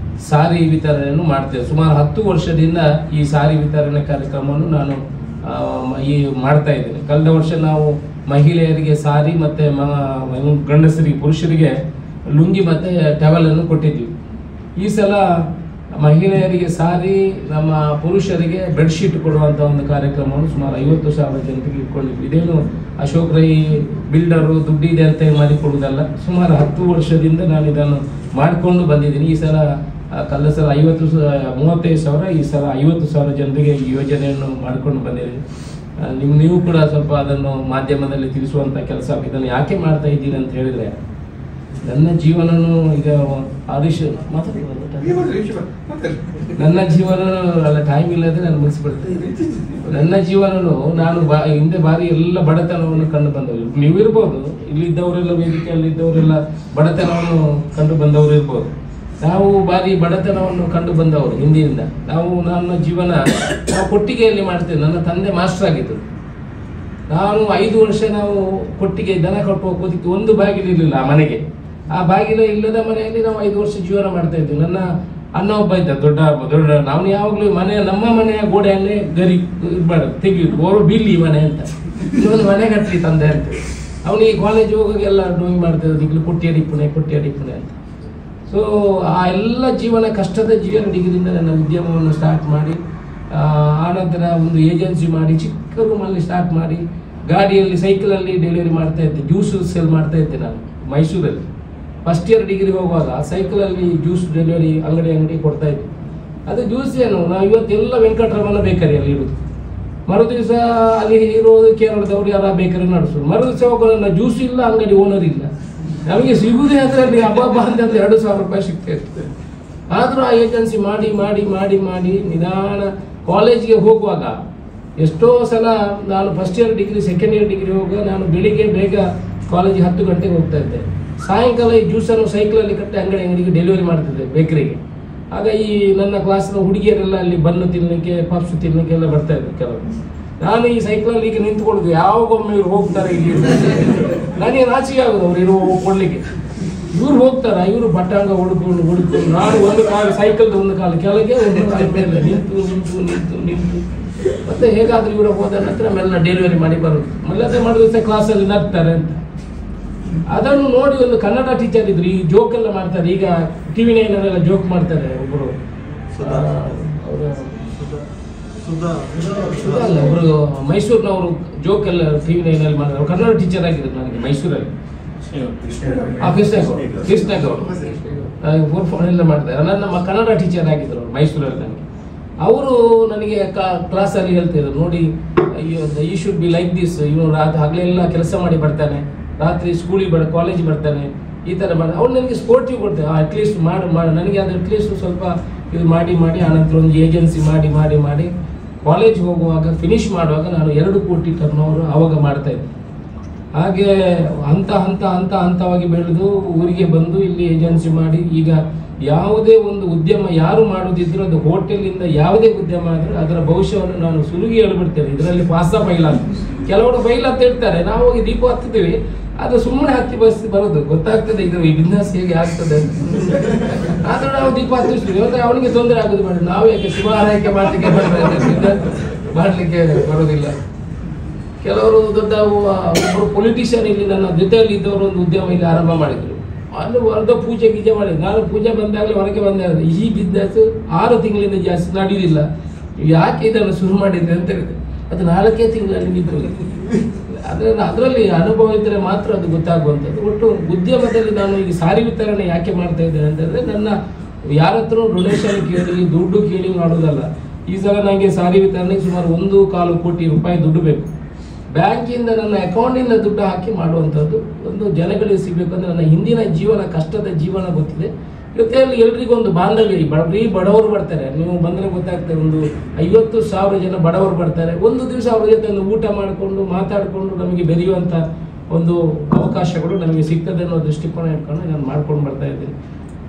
ಸಾರಿ ವಿತರಣೆಯನ್ನು ಮಾಡ್ತೇವೆ. ಸುಮಾರು 10 ವರ್ಷದಿಂದ ಈ ಸಾರಿ ವಿತರಣೆ ಕಾರ್ಯಕ್ರಮವನ್ನು ನಾನು ಮಾಡ್ತಾ ಇದ್ದೇನೆ. ಕಳೆದ ವರ್ಷ ನಾವು ಮಹಿಳೆಯರಿಗೆ ಸಾರಿ ಮತ್ತೆ ಗಂಡಸರಿಗೆ ಪುರುಷರಿಗೆ ಲುಂಗಿ ಮತ್ತೆ ಟವಲ್ ಅನ್ನು ಕೊಟ್ಟಿದ್ವಿ. ಈ ಸಲ ಮಹಿಳೆಯರಿಗೆ ಸಾರಿ, ನಮ್ಮ ಪುರುಷರಿಗೆ ಬೆಡ್ಶೀಟ್ ಕೊಡುವಂಥ ಒಂದು ಕಾರ್ಯಕ್ರಮವನ್ನು ಸುಮಾರು 50,000 ಜನರಿಗೆ ಇಟ್ಕೊಂಡಿದ್ವಿ. ಇದೇನು ಅಶೋಕ್ ರೈ ಬಿಲ್ಡರು ದುಡ್ಡಿದೆ ಅಂತ ಮಾಡಿಕೊಡುವುದಲ್ಲ, ಸುಮಾರು 10 ವರ್ಷದಿಂದ ನಾನು ಇದನ್ನು ಮಾಡಿಕೊಂಡು ಬಂದಿದ್ದೀನಿ. ಈ ಸಲ ಕಳೆದ ಸಲ 35,000, ಈ ಸಲ 50,000 ಜನರಿಗೆ ಈ ಯೋಜನೆಯನ್ನು ಮಾಡಿಕೊಂಡು ಬಂದಿದ್ದೀನಿ. ನೀವು ಕೂಡ ಸ್ವಲ್ಪ ಅದನ್ನು ಮಾಧ್ಯಮದಲ್ಲಿ ತಿಳಿಸುವಂಥ ಕೆಲಸ. ಇದನ್ನು ಯಾಕೆ ಮಾಡ್ತಾ ಇದ್ದೀನಿ ಅಂತ ಹೇಳಿದರೆ, ನನ್ನ ಜೀವನನು ಈಗ ಹರೀಶ್ ನನ್ನ ಜೀವನ ಅಲ್ಲ, ಟೈಮ್ ಇಲ್ಲದೆ ನಾನು ಮುಗಿಸ್ಬಿಡ್ತೇನೆ. ನನ್ನ ಜೀವನನು ನಾನು ಹಿಂದೆ ಬಾರಿ ಎಲ್ಲ ಬಡತನವನ್ನು ಕಂಡು ಬಂದವರು. ನೀವು ಇರ್ಬೋದು, ಇಲ್ಲಿದ್ದವರೆಲ್ಲ ವೇದಿಕೆಯಲ್ಲಿದ್ದವರೆಲ್ಲ ಬಡತನವನ್ನು ಕಂಡು ಬಂದವರು ಇರ್ಬೋದು. ನಾವು ಬಾರಿ ಬಡತನವನ್ನು ಕಂಡು ಬಂದವರು ಹಿಂದಿನಿಂದ. ನನ್ನ ಜೀವನ ನಾವು ಕೊಟ್ಟಿಗೆಯಲ್ಲಿ ಮಾಡ್ತೇವೆ. ನನ್ನ ತಂದೆ ಮಾಸ್ಟರ್ ಆಗಿದ್ದರು. ನಾನು 5 ವರ್ಷ ನಾವು ಕೊಟ್ಟಿಗೆ ದನ ಕಟ್ಟುವ ಕೂತಿತ್ತು. ಒಂದು ಬಾಗಿಲಿರಲಿಲ್ಲ ಆ ಮನೆಗೆ. ಆ ಬಾಗಿಲು ಇಲ್ಲದ ಮನೆಯಲ್ಲಿ ನಾವು 5 ವರ್ಷ ಜೀವನ ಮಾಡ್ತಾ ಇದ್ವಿ. ನನ್ನ ಅಣ್ಣ ಒಬ್ಬ ಇದ್ದ, ದೊಡ್ಡ ನಾವು ಯಾವಾಗಲೂ ನಮ್ಮ ಮನೆಯ ಗೋಡೆಯನ್ನೇ ಗರಿ ಇರ್ಬಾರ್ದು ತೆಗಿಯೋದು, ಅವರು ಬೀಳಿ ಮನೆ ಅಂತ, ಇನ್ನೊಂದು ಮನೆ ಕಟ್ಟಲಿ ತಂದೆ ಅಂತ. ಅವನಿಗೆ ಕಾಲೇಜ್ ಹೋಗೋಗೆಲ್ಲ ಡ್ರಾಯಿಂಗ್ ಮಾಡ್ತಾ ಇದ್ದು, ಈಗಲೂ ಕೊಟ್ಟಿ ಅಡಿಪುಣೆ ಅಂತ. ಸೊ ಆ ಎಲ್ಲ ಜೀವನ ಕಷ್ಟದ ಜೀವನ ಡಿಗ್ರಿಯಿಂದ ನನ್ನ ಉದ್ಯಮವನ್ನು ಸ್ಟಾರ್ಟ್ ಮಾಡಿ, ಆನಂತರ ಒಂದು ಏಜೆನ್ಸಿ ಮಾಡಿ, ಚಿಕ್ಕ ರೂಮಲ್ಲಿ ಸ್ಟಾರ್ಟ್ ಮಾಡಿ, ಗಾಡಿಯಲ್ಲಿ ಸೈಕಲಲ್ಲಿ ಡೆಲಿವರಿ ಮಾಡ್ತಾ ಇದ್ದೆ. ಜ್ಯೂಸ್ ಸೇಲ್ ಮಾಡ್ತಾ ಇದ್ದೆ ನಾನು ಮೈಸೂರಲ್ಲಿ. ಫಸ್ಟ್ ಇಯರ್ ಡಿಗ್ರಿ ಹೋಗುವಾಗ ಸೈಕಲಲ್ಲಿ ಜ್ಯೂಸ್ ಡೆಲಿವರಿ ಅಂಗಡಿ ಕೊಡ್ತಾ ಇದ್ದೆ. ಅದು ಜ್ಯೂಸ್ ಏನು, ನಾವು ಇವತ್ತೆಲ್ಲ ವೆಂಕಟರಮಣ ಬೇಕರಿಯಲ್ಲಿ ಇರೋದು. ಮರು ದಿವಸ ಅಲ್ಲಿ ಇರೋದು ಕೇರಳದವರು ಯಾರ ಬೇಕರಿ ನಡೆಸೋದು. ಮರು ದಿವಸ ಹೋಗೋದು, ನನ್ನ ಜ್ಯೂಸ್ ಇಲ್ಲ, ಅಂಗಡಿ ಓನರ್ ಇಲ್ಲ. ನಮಗೆ ಸಿಗುವುದೇ ಅದರಲ್ಲಿ ಹಬ್ಬ ಅಂತ 2,000 ರೂಪಾಯಿ ಸಿಗ್ತಾ ಇರ್ತದೆ. ಆದರೂ ಆ ಏಜೆನ್ಸಿ ಮಾಡಿ ನಿಧಾನ ಕಾಲೇಜ್ಗೆ ಹೋಗುವಾಗ ಎಷ್ಟೋ ಸಲ ನಾನು first year degree second year degree ಹೋಗುವಾಗ ನಾನು ಬೆಳಿಗ್ಗೆ ಬೇಗ ಕಾಲೇಜಿಗೆ 10 ಗಂಟೆಗೆ ಹೋಗ್ತಾ ಇದ್ದೆ. ಸಾಯಂಕಾಲ ಈ ಜ್ಯೂಸನ್ನು ಸೈಕಲಲ್ಲಿ ಕಟ್ಟಿ ಅಂಗಡಿಗೆ ಡೆಲಿವರಿ ಮಾಡ್ತಿದ್ದೆ ಬೇಕರಿಗೆ. ಆಗ ಈ ನನ್ನ ಕ್ಲಾಸ್ನ ಹುಡುಗಿಯರೆಲ್ಲ ಅಲ್ಲಿ ಬನ್ನು ತಿನ್ನಲಿಕ್ಕೆ, ಪಪ್ಸ್ ತಿನ್ನಲಿಕ್ಕೆ ಎಲ್ಲ ಬರ್ತಾ ಇದ್ರು ಕೆಲವರು. ನಾನು ಈ ಸೈಕಲಲ್ಲಿ ಈಗ ನಿಂತ್ಕೊಳ್ಳೋದು, ಯಾವಾಗೊಮ್ಮೆ ಇವ್ರು ಹೋಗ್ತಾರೆ ಇಲ್ಲಿ, ನನಗೆ ನಾಚಿಕೆ ಆಗೋದು ಅವ್ರು ಇರುವ ಕೊಡ್ಲಿಕ್ಕೆ. ಇವ್ರು ಹೋಗ್ತಾರೆ, ಇವರು ಬಟ್ಟಾಂಗ ಹುಡುಕೊಂಡು ನಾನು ಒಂದು ಕಾಲು ಸೈಕಲ್ದು ಒಂದು ಕಾಲು ಕೆಳಗೆ, ಒಂದು ಕಾಲು ಮೇಲೆ ನಿಂತು ಮತ್ತೆ ಹೇಗಾದ್ರೂ ಇವರು ಹೋದ ನಂತರ ಮೆಲ್ಲ ಡೆಲಿವರಿ ಮಾಡಿ ಬರೋದು. ಮಲ್ಲದೆ ಮಾಡಿದ ಕ್ಲಾಸಲ್ಲಿ ನಗ್ತಾರೆ ಅಂತ. ಅದನ್ನು ನೋಡಿ ಒಂದು ಕನ್ನಡ ಟೀಚರ್ ಇದ್ರು, ಈ ಜೋಕ್ ಎಲ್ಲ ಮಾಡ್ತಾರೆ. ಈಗ TV9 ನಲ್ಲೆಲ್ಲ ಜೋಕ್ ಮಾಡ್ತಾರೆ. ಒಬ್ಬರು ಅಲ್ಲ, ಒಬ್ರು ಮೈಸೂರಿನವರು ಜೋಕ್ ಎಲ್ಲ TV9 ನಲ್ಲಿ ಮಾಡಿದ್ರು. ಕನ್ನಡ ಟೀಚರ್ ಆಗಿದ್ರು ನನಗೆ ಮೈಸೂರಲ್ಲಿ. ಕೃಷ್ಣಗೌಡ ಎಲ್ಲ ಮಾಡ್ತಾರೆ. ನಮ್ಮ ಕನ್ನಡ ಟೀಚರ್ ಆಗಿದ್ರು ಅವರು ಮೈಸೂರಲ್ಲಿ. ನನಗೆ ಅವರು ನನಗೆ ಕ್ಲಾಸಲ್ಲಿ ಹೇಳ್ತಿದ್ರು, ನೋಡಿ you should be like this, ಇವನು ಹಗಲೆಲ್ಲ ಕೆಲಸ ಮಾಡಿ ಬರ್ತಾನೆ, ರಾತ್ರಿ ಸ್ಕೂಲಿಗೆ ಕಾಲೇಜಿಗೆ ಬರ್ತಾನೆ, ಈ ಥರ ಮಾಡಿ. ಅವ್ರು ನನಗೆ ಸ್ಪೋರ್ಟಿವ್ ಕೊಡ್ತಾರೆ. ಅಟ್ಲೀಸ್ಟ್ ಮಾಡಿ ನನಗೆ ಅದು ಅಟ್ಲೀಸ್ಟ್ ಸ್ವಲ್ಪ ಇದು ಮಾಡಿ ಆನಂತರ ಒಂದು ಏಜೆನ್ಸಿ ಮಾಡಿ ಕಾಲೇಜ್ಗೆ ಹೋಗುವಾಗ ಫಿನಿಶ್ ಮಾಡುವಾಗ ನಾನು 2 ಕೋಟಿ ಟರ್ನೋವರ್ ಆವಾಗ ಮಾಡ್ತಾ ಇದ್ದೆ. ಹಾಗೆ ಹಂತವಾಗಿ ಬೆಳೆದು ಊರಿಗೆ ಬಂದು ಇಲ್ಲಿ ಏಜೆನ್ಸಿ ಮಾಡಿ, ಈಗ ಯಾವುದೇ ಒಂದು ಉದ್ಯಮ ಯಾರು ಮಾಡೋದಿದ್ರು, ಅದು ಹೋಟೆಲಿಂದ ಯಾವುದೇ ಉದ್ಯಮ ಆದರೂ ಅದರ ಭವಿಷ್ಯವನ್ನು ನಾನು ಸುಲುಗಿ ಹೇಳ್ಬಿಡ್ತೇನೆ. ಇದರಲ್ಲಿ ಪಾಸ ಫೈಲ್ ಅಂತ ಕೆಲವರು ಫೈಲ್ ಅಂತ ಹೇಳ್ತಾರೆ. ನಾವು ಹೋಗಿ ದೀಪ ಹತ್ತಿದ್ದೀವಿ, ಅದು ಸುಮ್ಮನೆ ಹತ್ತಿ ಬರೋದು ಗೊತ್ತಾಗ್ತದೆ ಇದು ಈ ಬಿಸ್ನೆಸ್ ಹೇಗೆ ಆಗ್ತದೆ ಅಂತ. ಆದ್ರೆ ನಾವು ದೀಪ ಹತ್ತಿಸ್ತೀವಿ ಅಂದ್ರೆ ಅವನಿಗೆ ತೊಂದರೆ ಆಗೋದು ಬೇಡ. ನಾವು ಯಾಕೆ ಶುಭ ಹಾರೈಕೆ ಮಾಡಲಿಕ್ಕೆ ಬರೋದಿಲ್ಲ. ಕೆಲವರು ದೊಡ್ಡ ಒಬ್ಬರು ಪೊಲಿಟಿಷಿಯನ್ ಇಲ್ಲಿ ನನ್ನ ಜೊತೆಯಲ್ಲಿ ಇದ್ದವರು ಒಂದು ಉದ್ಯಮ ಇಲ್ಲಿ ಆರಂಭ ಮಾಡಿದ್ರು. ಅಲ್ಲಿ ಹೊರಗೆ ಪೂಜೆ ಗೀಜೆ ಮಾಡಿದ್ರು. ನಾನು ಪೂಜೆ ಬಂದಾಗಲೇ ಹೊರಗೆ ಬಂದೆ, ಈ ಬಿಸ್ನೆಸ್ 6 ತಿಂಗಳಿಂದ ಜಾಸ್ತಿ ನಡೆಯುವುದಿಲ್ಲ, ಯಾಕೆ ಇದನ್ನು ಶುರು ಮಾಡಿದ್ರೆ ಅಂತ ಹೇಳಿದೆ. ಅದು 4 ತಿಂಗಳಲ್ಲಿ ನಿಂತು ಅದರಲ್ಲಿ ಅನುಭವ ಇದ್ದರೆ ಮಾತ್ರ ಅದು ಗೊತ್ತಾಗುವಂಥದ್ದು. ಒಟ್ಟು ಉದ್ಯಮದಲ್ಲಿ ನಾನು ಈಗ ಸಾರಿ ವಿತರಣೆ ಯಾಕೆ ಮಾಡ್ತಾ ಇದ್ದೇನೆ ಅಂತಂದರೆ, ನನ್ನ ಯಾರ ಹತ್ರ ಡೊನೇಷನ್ ಕೇಳಿ ದುಡ್ಡು ಕೇಳಿ ಮಾಡೋದಲ್ಲ. ಈ ಸಲ ನನಗೆ ಸಾರಿ ವಿತರಣೆಗೆ ಸುಮಾರು 1.25 ಕೋಟಿ ರೂಪಾಯಿ ದುಡ್ಡು ಬೇಕು. ಬ್ಯಾಂಕಿಂದ ನನ್ನ ಅಕೌಂಟಿಂದ ದುಡ್ಡು ಹಾಕಿ ಮಾಡುವಂಥದ್ದು ಒಂದು ಜನಗಳಿಗೆ ಸಿಗಬೇಕಂದ್ರೆ ನನ್ನ ಹಿಂದಿನ ಜೀವನ, ಕಷ್ಟದ ಜೀವನ ಗೊತ್ತಿದೆ. ಜೊತೆಯಲ್ಲಿ ಎಲ್ರಿಗೂ ಒಂದು ಬಾಂಧವ್ಯ. ಬಡವರು ಬರ್ತಾರೆ, ನೀವು ಬಂದರೆ ಗೊತ್ತಾಗ್ತದೆ. ಒಂದು 50,000 ಜನ ಬಡವರು ಬರ್ತಾರೆ. ಒಂದು ದಿವಸ ಅವ್ರ ಜೊತೆ ಒಂದು ಊಟ ಮಾಡಿಕೊಂಡು ಮಾತಾಡಿಕೊಂಡು ನಮಗೆ ಬೆರೆಯುವಂಥ ಒಂದು ಅವಕಾಶಗಳು ನಮಗೆ ಸಿಗ್ತದೆ ಅನ್ನೋ ದೃಷ್ಟಿಕೋನ ಇಟ್ಕೊಂಡು ನಾನು ಮಾಡ್ಕೊಂಡು ಬರ್ತಾ ಇದ್ದೀನಿ.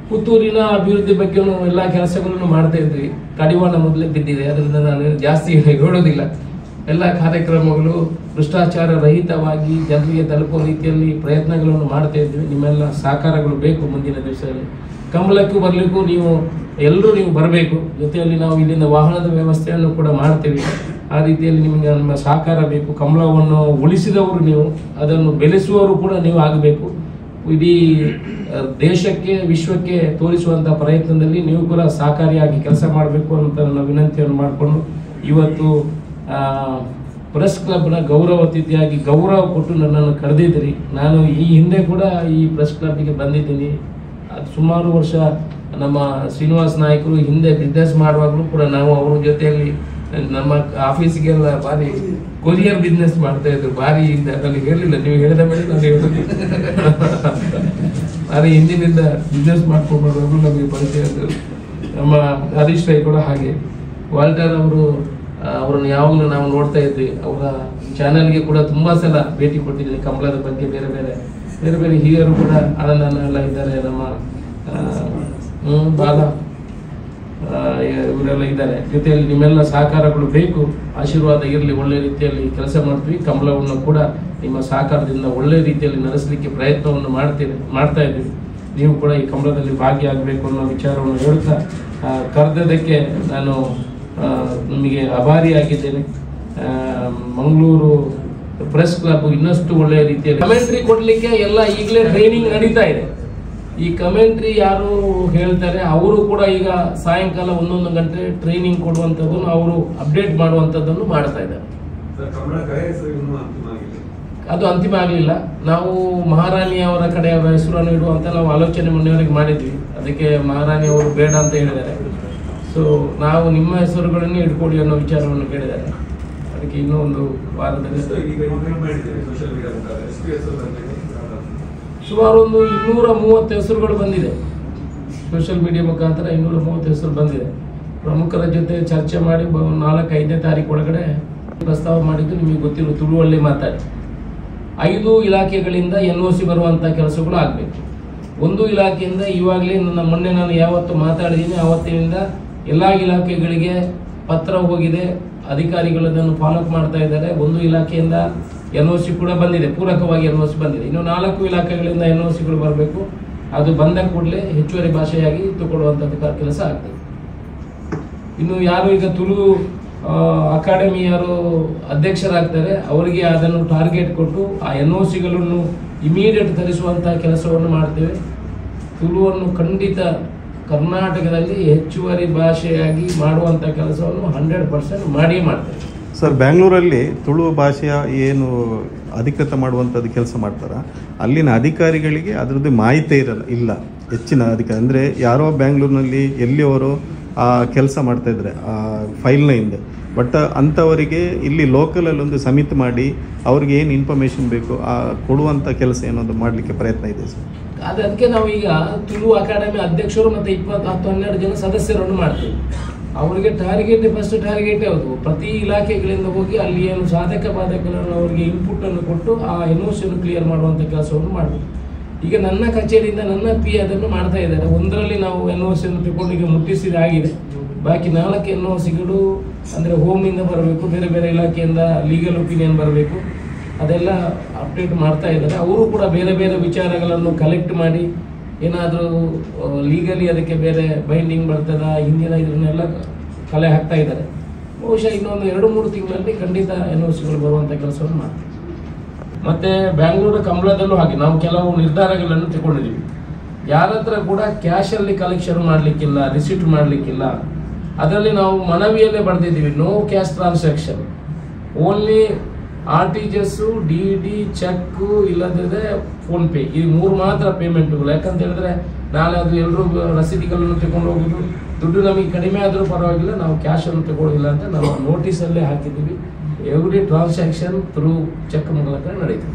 ಪುತ್ತೂರಿನ ಅಭಿವೃದ್ಧಿ ಬಗ್ಗೆ ಎಲ್ಲ ಕೆಲಸಗಳನ್ನು ಮಾಡ್ತಾ ಇದ್ವಿ. ಕಡಿವಾಣ ಮೊದಲೇ ಬಿದ್ದಿದೆ, ಅದರಿಂದ ನಾನು ಜಾಸ್ತಿ ಹೇಳೋದಿಲ್ಲ. ಎಲ್ಲ ಕಾರ್ಯಕ್ರಮಗಳು ಭ್ರಷ್ಟಾಚಾರ ರಹಿತವಾಗಿ ಜನರಿಗೆ ತಲುಪುವ ರೀತಿಯಲ್ಲಿ ಪ್ರಯತ್ನಗಳನ್ನು ಮಾಡ್ತಾ ಇದ್ವಿ. ನಿಮ್ಮೆಲ್ಲ ಸಹಕಾರಗಳು ಬೇಕು. ಮುಂದಿನ ದಿವಸದಲ್ಲಿ ಕಂಬಳಕ್ಕೂ ಬರಲಿಕ್ಕೂ ನೀವು ಬರಬೇಕು. ಜೊತೆಯಲ್ಲಿ ನಾವು ಇಲ್ಲಿಂದ ವಾಹನದ ವ್ಯವಸ್ಥೆಯನ್ನು ಕೂಡ ಮಾಡ್ತೇವೆ. ಆ ರೀತಿಯಲ್ಲಿ ನಿಮಗೆ ನಮ್ಮ ಸಹಕಾರ ಬೇಕು. ಕಂಬಳವನ್ನು ಉಳಿಸಿದವರು ನೀವು, ಅದನ್ನು ಬೆಳೆಸುವವರು ಕೂಡ ನೀವು ಆಗಬೇಕು. ಇಡೀ ದೇಶಕ್ಕೆ ವಿಶ್ವಕ್ಕೆ ತೋರಿಸುವಂಥ ಪ್ರಯತ್ನದಲ್ಲಿ ನೀವು ಕೂಡ ಸಹಕಾರಿಯಾಗಿ ಕೆಲಸ ಮಾಡಬೇಕು ಅಂತ ನನ್ನ ವಿನಂತಿಯನ್ನು ಮಾಡಿಕೊಂಡು ಇವತ್ತು ಪ್ರೆಸ್ ಕ್ಲಬ್ನ ಗೌರವ ಅತಿಥಿಯಾಗಿ ಗೌರವ ಕೊಟ್ಟು ನನ್ನನ್ನು ಕರೆದಿದ್ದೀರಿ. ನಾನು ಈ ಹಿಂದೆ ಕೂಡ ಈ ಪ್ರೆಸ್ ಕ್ಲಬ್ಗೆ ಬಂದಿದ್ದೀನಿ. ಅದು ಸುಮಾರು ವರ್ಷ ನಮ್ಮ ಶ್ರೀನಿವಾಸ್ ನಾಯ್ಕರು ಹಿಂದೆ ಬಿಸ್ನೆಸ್ ಮಾಡುವಾಗಲೂ ಕೂಡ ನಾವು ಅವ್ರ ಜೊತೆಯಲ್ಲಿ ನಮ್ಮ ಆಫೀಸಿಗೆಲ್ಲ ಭಾರಿ ಕೊರಿಯರ್ ಬಿಸ್ನೆಸ್ ಮಾಡ್ತಾ ಇದ್ರು. ಭಾರಿ ನನಗೆ ಹೇಳಿಲ್ಲ, ನೀವು ಹೇಳಿದ ಮೇಲೆ ನಾನು ಹೇಳೋದು ಭಾರಿ ಹಿಂದಿನಿಂದ ಬಿಸ್ನೆಸ್ ಮಾಡ್ಕೊಂಡು ಬರುವಾಗಲೂ ನಮಗೆ ಪರಿಚಯ ಇದ್ದರು. ನಮ್ಮ ಹರೀಶ್ ರೈ ಕೂಡ ಹಾಗೆ. ವಾಲ್ಟರ್ ಅವರನ್ನು ಯಾವಾಗಲೂ ನಾವು ನೋಡ್ತಾ ಇದ್ವಿ. ಅವರ ಚಾನೆಲ್ಗೆ ಕೂಡ ತುಂಬ ಸಲ ಭೇಟಿ ಕೊಟ್ಟಿದ್ದೀನಿ. ಕಂಬಳದ ಬಗ್ಗೆ ಬೇರೆ ಬೇರೆ ಹಿರಿಯರು ಕೂಡ ಆನಂದನ ಎಲ್ಲ ಇದ್ದಾರೆ. ನಮ್ಮ ಬಾಲ ಇವರೆಲ್ಲ ಇದ್ದಾರೆ. ಜೊತೆಯಲ್ಲಿ ನಿಮ್ಮೆಲ್ಲ ಸಹಕಾರಗಳು ಬೇಕು. ಆಶೀರ್ವಾದ ಇರಲಿ. ಒಳ್ಳೆ ರೀತಿಯಲ್ಲಿ ಕೆಲಸ ಮಾಡ್ತೀವಿ. ಕಂಬಳವನ್ನು ಕೂಡ ನಿಮ್ಮ ಸಹಕಾರದಿಂದ ಒಳ್ಳೆ ರೀತಿಯಲ್ಲಿ ನಡೆಸಲಿಕ್ಕೆ ಪ್ರಯತ್ನವನ್ನು ಮಾಡ್ತಾ ಇದ್ದೀವಿ. ನೀವು ಕೂಡ ಈ ಕಂಬಳದಲ್ಲಿ ಭಾಗಿಯಾಗಬೇಕು ಅನ್ನೋ ವಿಚಾರವನ್ನು ಹೇಳ್ತಾ ಕರೆದದಕ್ಕೆ ನಾನು ನಿಮಗೆ ಆಭಾರಿಯಾಗಿದ್ದೇನೆ. ಮಂಗಳೂರು ಪ್ರೆಸ್ ಕ್ಲಬ್ ಇನ್ನಷ್ಟು ಒಳ್ಳೆಯ ರೀತಿಯಲ್ಲಿ ಕಮೆಂಟ್ರಿ ಕೊಡಲಿಕ್ಕೆ ಎಲ್ಲ ಈಗಲೇ ಟ್ರೈನಿಂಗ್ ನಡೀತಾ ಇದೆ. ಈ ಕಮೆಂಟ್ರಿ ಯಾರು ಹೇಳ್ತಾರೆ ಅವರು ಕೂಡ ಈಗ ಸಾಯಂಕಾಲ 1 ಗಂಟೆ ಟ್ರೈನಿಂಗ್ ಕೊಡುವಂಥದ್ದನ್ನು ಅವರು ಅಪ್ಡೇಟ್ ಮಾಡುವಂಥದ್ದನ್ನು ಮಾಡ್ತಾ ಇದ್ದಾರೆ. ಅದು ಅಂತಿಮ ಆಗಲಿಲ್ಲ. ನಾವು ಮಹಾರಾಣಿಯವರ ಕಡೆ ಅವರ ಹೆಸರನ್ನು ಇಡುವಂತ ನಾವು ಆಲೋಚನೆ ಮೊನ್ನೆವರೆಗೆ ಮಾಡಿದ್ವಿ. ಅದಕ್ಕೆ ಮಹಾರಾಣಿ ಅವರು ಬೇಡ ಅಂತ ಹೇಳಿದ್ದಾರೆ. ಸೊ ನಾವು ನಿಮ್ಮ ಹೆಸರುಗಳನ್ನೇ ಇಟ್ಕೊಡಿ ಅನ್ನೋ ವಿಚಾರವನ್ನು ಕೇಳಿದ್ದಾರೆ. ಅದಕ್ಕೆ ಇನ್ನೂ ಒಂದು ವಾರದಲ್ಲಿ ಸುಮಾರು ಒಂದು 230 ಹೆಸರುಗಳು ಬಂದಿದೆ. ಸೋಷಿಯಲ್ ಮೀಡಿಯಾ ಮುಖಾಂತರ 230 ಹೆಸರು ಬಂದಿದೆ. ಪ್ರಮುಖರ ಜೊತೆ ಚರ್ಚೆ ಮಾಡಿ 4-5ನೇ ತಾರೀಕು ಒಳಗಡೆ ಪ್ರಸ್ತಾವ ಮಾಡಿದ್ದು ನಿಮಗೆ ಗೊತ್ತಿರೋ ತುಳುವಲ್ಲಿ ಮಾತಾಡಿ 5 ಇಲಾಖೆಗಳಿಂದ NOC ಬರುವಂಥ ಕೆಲಸಗಳು ಆಗಬೇಕು. ಒಂದು ಇಲಾಖೆಯಿಂದ ಇವಾಗಲೇ ಮೊನ್ನೆ ನಾನು ಯಾವತ್ತು ಮಾತಾಡಿದ್ದೀನಿ ಆವತ್ತಿನಿಂದ ಎಲ್ಲ ಇಲಾಖೆಗಳಿಗೆ ಪತ್ರ ಹೋಗಿದೆ. ಅಧಿಕಾರಿಗಳದನ್ನು ಫಾಲೋಅಪ್ ಮಾಡ್ತಾ ಇದ್ದಾರೆ. ಒಂದು ಇಲಾಖೆಯಿಂದ NOC ಕೂಡ ಬಂದಿದೆ, ಪೂರಕವಾಗಿ NOC ಬಂದಿದೆ. ಇನ್ನು 4 ಇಲಾಖೆಗಳಿಂದ NOCಗಳು ಬರಬೇಕು. ಅದು ಬಂದ ಕೂಡಲೇ ಹೆಚ್ಚುವರಿ ಭಾಷೆಯಾಗಿ ತಗೊಳ್ಳುವಂಥ ಕೆಲಸ ಆಗ್ತದೆ. ಇನ್ನು ಯಾರು ಈಗ ತುಳು ಅಕಾಡೆಮಿ ಯಾರು ಅಧ್ಯಕ್ಷರಾಗ್ತಾರೆ ಅವರಿಗೆ ಅದನ್ನು ಟಾರ್ಗೆಟ್ ಕೊಟ್ಟು ಆ NOCಗಳನ್ನು ಇಮಿಡಿಯೇಟ್ ತರಿಸುವಂಥ ಕೆಲಸವನ್ನು ಮಾಡ್ತೇವೆ. ತುಳುವನ್ನು ಖಂಡಿತ ಕರ್ನಾಟಕದಲ್ಲಿ ಹೆಚ್ಚುವರಿ ಭಾಷೆಯಾಗಿ ಮಾಡುವಂಥ ಕೆಲಸವನ್ನು 100% ಮಾಡಿಯೇ ಮಾಡ್ತೇವೆ. ಸರ್, ಬ್ಯಾಂಗ್ಳೂರಲ್ಲಿ ತುಳು ಭಾಷೆಯ ಏನು ಅಧಿಕೃತ ಮಾಡುವಂಥದ್ದು ಕೆಲಸ ಮಾಡ್ತಾರ, ಅಲ್ಲಿನ ಅಧಿಕಾರಿಗಳಿಗೆ ಅದರದ್ದು ಮಾಹಿತಿ ಇಲ್ಲ. ಹೆಚ್ಚಿನ ಅಧಿಕಾರಿ ಅಂದರೆ ಯಾರೋ ಬ್ಯಾಂಗ್ಳೂರಿನಲ್ಲಿ ಎಲ್ಲಿಯವರು ಆ ಕೆಲಸ ಮಾಡ್ತಾಯಿದ್ರೆ ಆ ಫೈಲ್ನ ಹಿಂದೆ. ಬಟ್ ಅಂಥವರಿಗೆ ಇಲ್ಲಿ ಲೋಕಲಲ್ಲಿ ಒಂದು ಸಮಿತಿ ಮಾಡಿ ಅವ್ರಿಗೆ ಏನು ಇನ್ಫಾರ್ಮೇಷನ್ ಬೇಕು ಆ ಕೊಡುವಂಥ ಕೆಲಸ ಏನೊಂದು ಮಾಡಲಿಕ್ಕೆ ಪ್ರಯತ್ನ ಇದೆ ಸರ್. ಅದಕ್ಕೆ ನಾವು ಈಗ ತುಳು ಅಕಾಡೆಮಿ ಅಧ್ಯಕ್ಷರು ಮತ್ತು 12 ಜನ ಸದಸ್ಯರನ್ನು ಮಾಡ್ತೀವಿ. ಅವರಿಗೆ ಫಸ್ಟ್ ಟಾರ್ಗೆಟ್ ಯಾವುದು, ಪ್ರತಿ ಇಲಾಖೆಗಳಿಂದ ಹೋಗಿ ಅಲ್ಲಿ ಏನು ಸಾಧಕ ಬಾಧಕಗಳನ್ನು ಅವರಿಗೆ ಇನ್ಪುಟ್ಟನ್ನು ಕೊಟ್ಟು ಆ NOCಯನ್ನು ಕ್ಲಿಯರ್ ಮಾಡುವಂಥ ಕೆಲಸವನ್ನು ಮಾಡಬೇಕು. ಈಗ ನನ್ನ ಕಚೇರಿಯಿಂದ ನನ್ನ ಪಿ ಅದನ್ನು ಮಾಡ್ತಾ ಇದ್ದಾರೆ. ಒಂದರಲ್ಲಿ ನಾವು NOCಯನ್ನು ತಗೊಂಡು ಈಗ ಮುಟ್ಟಿಸಿದಾಗಿದೆ. ಬಾಕಿ 4 NOCಗಳು ಅಂದರೆ ಹೋಮಿಂದ ಬರಬೇಕು, ಬೇರೆ ಬೇರೆ ಇಲಾಖೆಯಿಂದ ಲೀಗಲ್ ಒಪಿನಿಯನ್ ಬರಬೇಕು. ಅದೆಲ್ಲ ಅಪ್ಡೇಟ್ ಮಾಡ್ತಾ ಇದ್ದಾರೆ. ಅವರು ಕೂಡ ಬೇರೆ ಬೇರೆ ವಿಚಾರಗಳನ್ನು ಕಲೆಕ್ಟ್ ಮಾಡಿ ಏನಾದರೂ ಲೀಗಲಿ ಅದಕ್ಕೆ ಬೇರೆ ಬೈಂಡಿಂಗ್ ಬರ್ತದ ಹಿಂದಿನ ಇದನ್ನೆಲ್ಲ ಕಲೆ ಹಾಕ್ತಾ ಇದ್ದಾರೆ. ಬಹುಶಃ ಇನ್ನೊಂದು 2-3 ತಿಂಗಳಲ್ಲಿ ಖಂಡಿತ NOCಗಳು ಬರುವಂಥ ಕೆಲಸವನ್ನು ಮಾಡ್ತೀವಿ. ಮತ್ತು ಬ್ಯಾಂಗ್ಳೂರು ಕಂಬಳದಲ್ಲೂ ಹಾಗೆ ನಾವು ಕೆಲವು ನಿರ್ಧಾರಗಳನ್ನು ತಗೊಂಡಿದ್ದೀವಿ. ಯಾರ ಹತ್ರ ಕೂಡ ಕ್ಯಾಶಲ್ಲಿ ಕಲೆಕ್ಷನ್ ಮಾಡಲಿಕ್ಕಿಲ್ಲ, ರಿಸಿಪ್ಟ್ ಮಾಡಲಿಕ್ಕಿಲ್ಲ. ಅದರಲ್ಲಿ ನಾವು ಮನವಿಯಲ್ಲೇ ಬರೆದಿದ್ದೀವಿ, no cash transaction, only RTGS, DD, cheque ಇಲ್ಲದಿದ್ರೆ ಫೋನ್ಪೇ, ಈ 3 ಮಾತ್ರ ಪೇಮೆಂಟ್ಗಳು. ಯಾಕಂತ ಹೇಳಿದ್ರೆ ನಾಳೆ ಅದು ಎಲ್ಲರೂ ರಸೀದಿಗಳನ್ನು ತಗೊಂಡು ಹೋಗೋದು, ದುಡ್ಡು ನಮಗೆ ಕಡಿಮೆ ಆದರೂ ಪರವಾಗಿಲ್ಲ, ನಾವು ಕ್ಯಾಶನ್ನು ತಗೊಳ್ಳೋದಿಲ್ಲ ಅಂತ ನಾವು ನೋಟಿಸಲ್ಲೇ ಹಾಕಿದ್ದೀವಿ. ಎವ್ರಿ ಟ್ರಾನ್ಸಾಕ್ಷನ್ ಥ್ರೂ ಚೆಕ್ ಮೂಲಕ ನಡೀತದೆ.